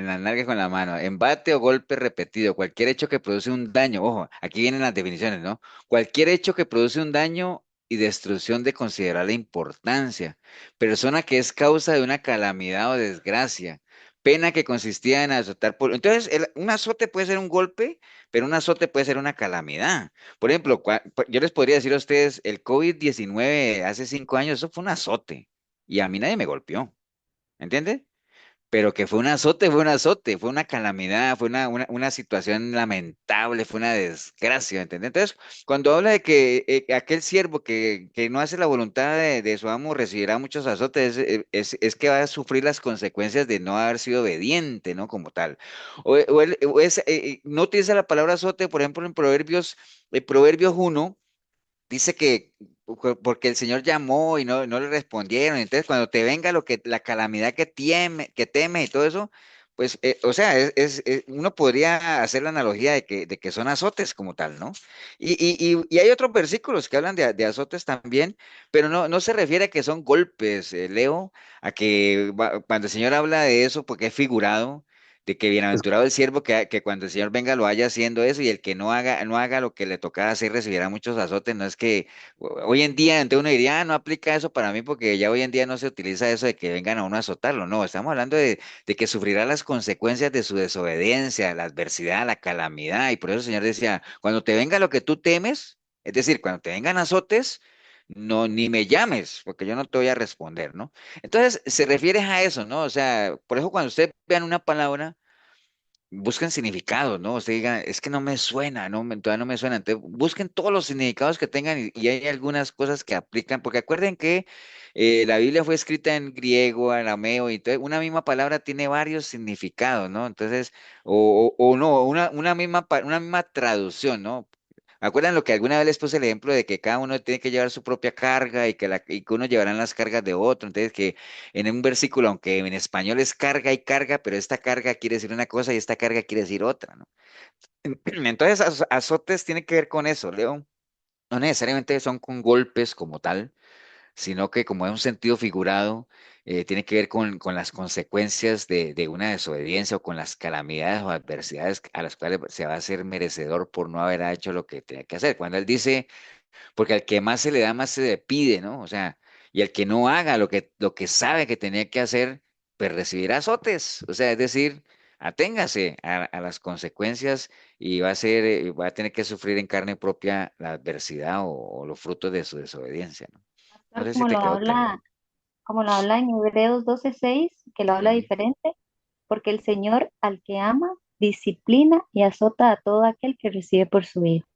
las nalgas con la mano, embate o golpe repetido, cualquier hecho que produce un daño, ojo, aquí vienen las definiciones, ¿no? Cualquier hecho que produce un daño y destrucción de considerable importancia, persona que es causa de una calamidad o desgracia, pena que consistía en azotar por... Entonces, un azote puede ser un golpe, pero un azote puede ser una calamidad. Por ejemplo, yo les podría decir a ustedes, el COVID-19 hace 5 años, eso fue un azote y a mí nadie me golpeó, ¿entiendes? Pero que fue un azote, fue una calamidad, fue una situación lamentable, fue una desgracia, ¿entiendes? Entonces, cuando habla de que aquel siervo que no hace la voluntad de su amo recibirá muchos azotes, es que va a sufrir las consecuencias de no haber sido obediente, ¿no? Como tal. No utiliza la palabra azote, por ejemplo, en Proverbios 1 dice que porque el Señor llamó y no le respondieron. Entonces, cuando te venga la calamidad que teme y todo eso, pues, o sea, uno podría hacer la analogía de que son azotes como tal, ¿no? Y hay otros versículos que hablan de azotes también, pero no se refiere a que son golpes, Leo, a que cuando el Señor habla de eso, porque es figurado. de que bienaventurado el siervo que cuando el Señor venga lo vaya haciendo eso y el que no haga lo que le tocaba hacer recibirá muchos azotes. No es que hoy en día entonces uno diría, no aplica eso para mí porque ya hoy en día no se utiliza eso de que vengan a uno a azotarlo. No, estamos hablando de que sufrirá las consecuencias de su desobediencia, la adversidad, la calamidad. Y por eso el Señor decía, cuando te venga lo que tú temes, es decir, cuando te vengan azotes, no, ni me llames, porque yo no te voy a responder, ¿no? Entonces, se refiere a eso, ¿no? O sea, por eso cuando ustedes vean una palabra, busquen significados, ¿no? Usted diga, es que no me suena, todavía no me suena. Entonces, busquen todos los significados que tengan y hay algunas cosas que aplican, porque acuerden que la Biblia fue escrita en griego, arameo, y entonces una misma palabra tiene varios significados, ¿no? Entonces, o no, una misma traducción, ¿no? ¿Acuerdan lo que alguna vez les puse el ejemplo de que cada uno tiene que llevar su propia carga y que uno llevarán las cargas de otro? Entonces, que en un versículo, aunque en español es carga y carga, pero esta carga quiere decir una cosa y esta carga quiere decir otra, ¿no? Entonces, azotes tiene que ver con eso, Leo. No necesariamente son con golpes como tal, sino que como es un sentido figurado, tiene que ver con las consecuencias de una desobediencia o con las calamidades o adversidades a las cuales se va a ser merecedor por no haber hecho lo que tenía que hacer. Cuando él dice porque al que más se le da, más se le pide, ¿no? O sea, y el que no haga lo que sabe que tenía que hacer, pues recibirá azotes. O sea, es decir, aténgase a las consecuencias y va a tener que sufrir en carne propia la adversidad o los frutos de su desobediencia, ¿no? No Pastor, sé si te quedó claro. como lo habla en Hebreos 12:6, que lo habla Ujú. diferente, porque el Señor al que ama, disciplina y azota a todo aquel que recibe por su hijo.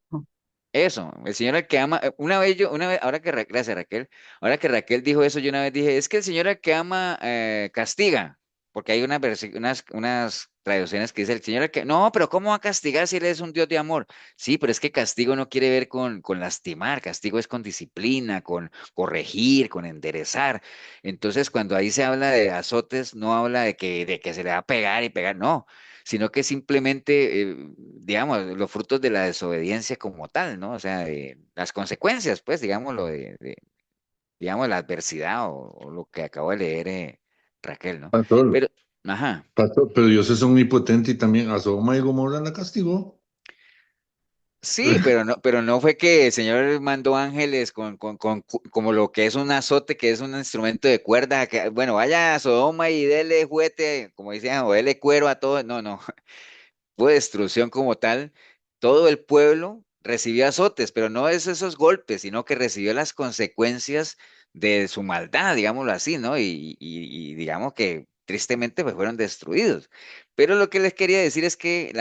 Eso, el Señor al que ama, una vez, gracias Raquel, ahora que Raquel dijo eso, yo una vez dije, es que el Señor al que ama castiga, porque hay unas traducciones que dice el Señor al que, no, pero ¿cómo va a castigar si Él es un Dios de amor? Sí, pero es que castigo no quiere ver con lastimar, castigo es con disciplina, con corregir, con enderezar. Entonces, cuando ahí se habla de azotes, no habla de que se le va a pegar y pegar, no, sino que simplemente, digamos, los frutos de la desobediencia como tal, ¿no? O sea, las consecuencias, pues, digámoslo, digamos, la adversidad o lo que acabo de leer, Raquel, ¿no? Pastor, Pero, ajá. pastor, pero Dios es omnipotente y también a Sodoma y Gomorra la castigó. Sí, pero no fue que el Señor mandó ángeles como lo que es un azote, que es un instrumento de cuerda, que, bueno, vaya a Sodoma y dele juguete, como decían, o dele cuero a todo. No, no. Hubo destrucción como tal, todo el pueblo recibió azotes, pero no es esos golpes, sino que recibió las consecuencias de su maldad, digámoslo así, ¿no? Y digamos que tristemente pues fueron destruidos. Pero lo que les quería decir es que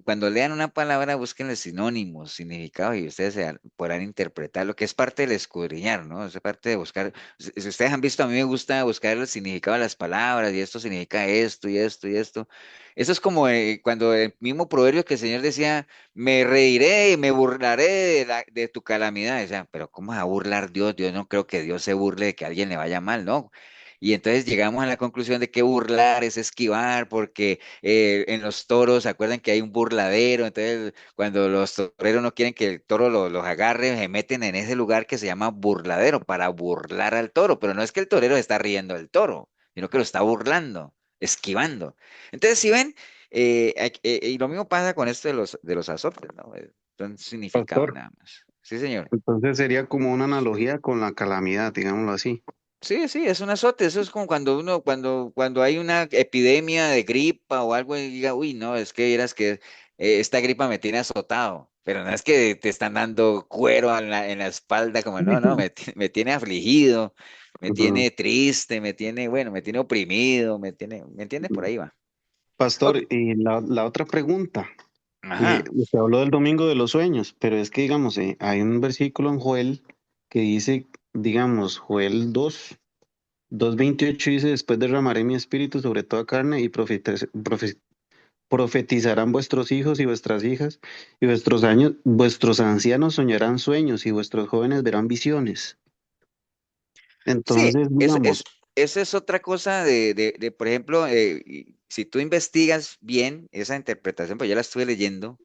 cuando lean una palabra, busquen los sinónimos, significados, y ustedes podrán interpretar lo que es parte del escudriñar, ¿no? Es parte de buscar. Si ustedes han visto, a mí me gusta buscar el significado de las palabras, y esto significa esto, y esto, y esto. Eso es como cuando el mismo proverbio que el Señor decía, me reiré y me burlaré de tu calamidad. O sea, pero ¿cómo va a burlar Dios? Dios no creo que Dios se burle de que a alguien le vaya mal, ¿no? Y entonces llegamos a la conclusión de que burlar es esquivar, porque en los toros, ¿se acuerdan que hay un burladero? Entonces, cuando los toreros no quieren que el toro los agarre, se meten en ese lugar que se llama burladero para burlar al toro, pero no es que el torero está riendo del toro, sino que lo está burlando, esquivando. Entonces, si ven, y lo mismo pasa con esto de los azotes, ¿no? Son significados Pastor, nada más. Sí, señor. entonces sería como una analogía con la calamidad, digámoslo así. Sí, sí, es un azote. Eso es como cuando hay una epidemia de gripa o algo y diga, uy, no, es que eras que esta gripa me tiene azotado. Pero no es que te están dando cuero en la espalda, como no, no, me tiene afligido, me Ujú. tiene triste, bueno, me tiene oprimido, ¿me entiende? Por ahí va. Pastor, Ok. y la otra pregunta, Ajá. usted habló del domingo de los sueños, pero es que, digamos, hay un versículo en Joel que dice, digamos, Joel 2:28 dice, después derramaré mi espíritu sobre toda carne y profetizarán vuestros hijos y vuestras hijas, y vuestros ancianos soñarán sueños y vuestros jóvenes verán visiones. Sí, Entonces, digamos, esa es otra cosa por ejemplo, si tú investigas bien esa interpretación, pues yo la estuve leyendo,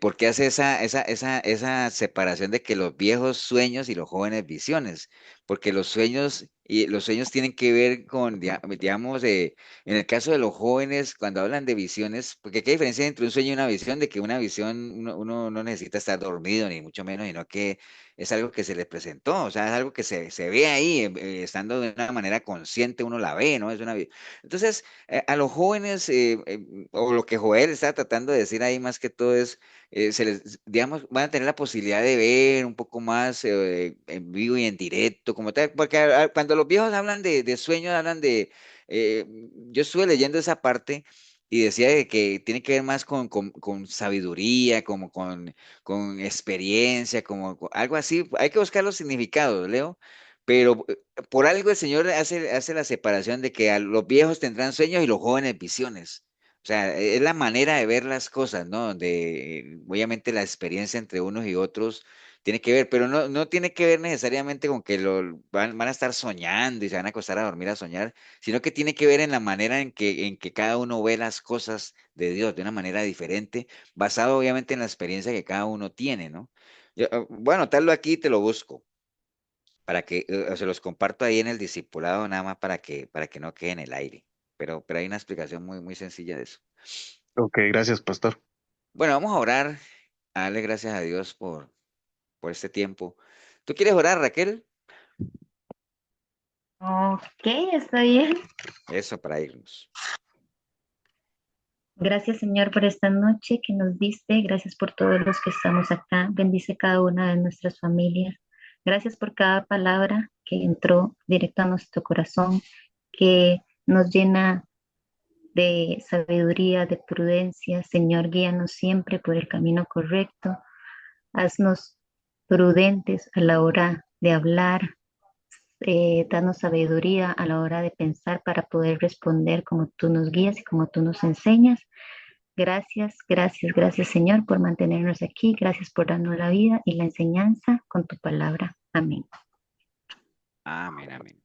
¿por qué hace esa separación de que los viejos sueños y los jóvenes visiones? Porque los sueños Y los sueños tienen que ver con, digamos, en el caso de los jóvenes, cuando hablan de visiones, porque qué diferencia entre un sueño y una visión, de que una visión uno no necesita estar dormido, ni mucho menos, sino que es algo que se les presentó, o sea, es algo que se ve ahí, estando de una manera consciente, uno la ve, ¿no? Entonces, a los jóvenes, o lo que Joel está tratando de decir ahí más que todo es se les, digamos, van a tener la posibilidad de ver un poco más en vivo y en directo, como tal, porque cuando los viejos hablan de sueños, hablan eh, yo estuve leyendo esa parte y decía de que tiene que ver más con sabiduría, como con experiencia, algo así, hay que buscar los significados, Leo. Pero por algo el Señor hace la separación de que a los viejos tendrán sueños y los jóvenes visiones. O sea, es la manera de ver las cosas, ¿no? Donde obviamente la experiencia entre unos y otros tiene que ver, pero no tiene que ver necesariamente con que van a estar soñando y se van a acostar a dormir a soñar, sino que tiene que ver en la manera en que cada uno ve las cosas de Dios de una manera diferente, basado obviamente en la experiencia que cada uno tiene, ¿no? Bueno, tal aquí te lo busco para que se los comparto ahí en el discipulado, nada más para que no quede en el aire. Pero hay una explicación muy sencilla de eso. Ok, gracias, pastor. Bueno, vamos a orar, a darle gracias a Dios por este tiempo. ¿Tú quieres orar, Raquel? Ok, está bien. Eso, para irnos. Gracias, Señor, por esta noche que nos diste. Gracias por todos los que estamos acá. Bendice cada una de nuestras familias. Gracias por cada palabra que entró directo a nuestro corazón, que nos llena de sabiduría, de prudencia. Señor, guíanos siempre por el camino correcto. Haznos prudentes a la hora de hablar. Danos sabiduría a la hora de pensar para poder responder como tú nos guías y como tú nos enseñas. Gracias, gracias, gracias Señor por mantenernos aquí. Gracias por darnos la vida y la enseñanza con tu palabra. Amén. Amén, amén.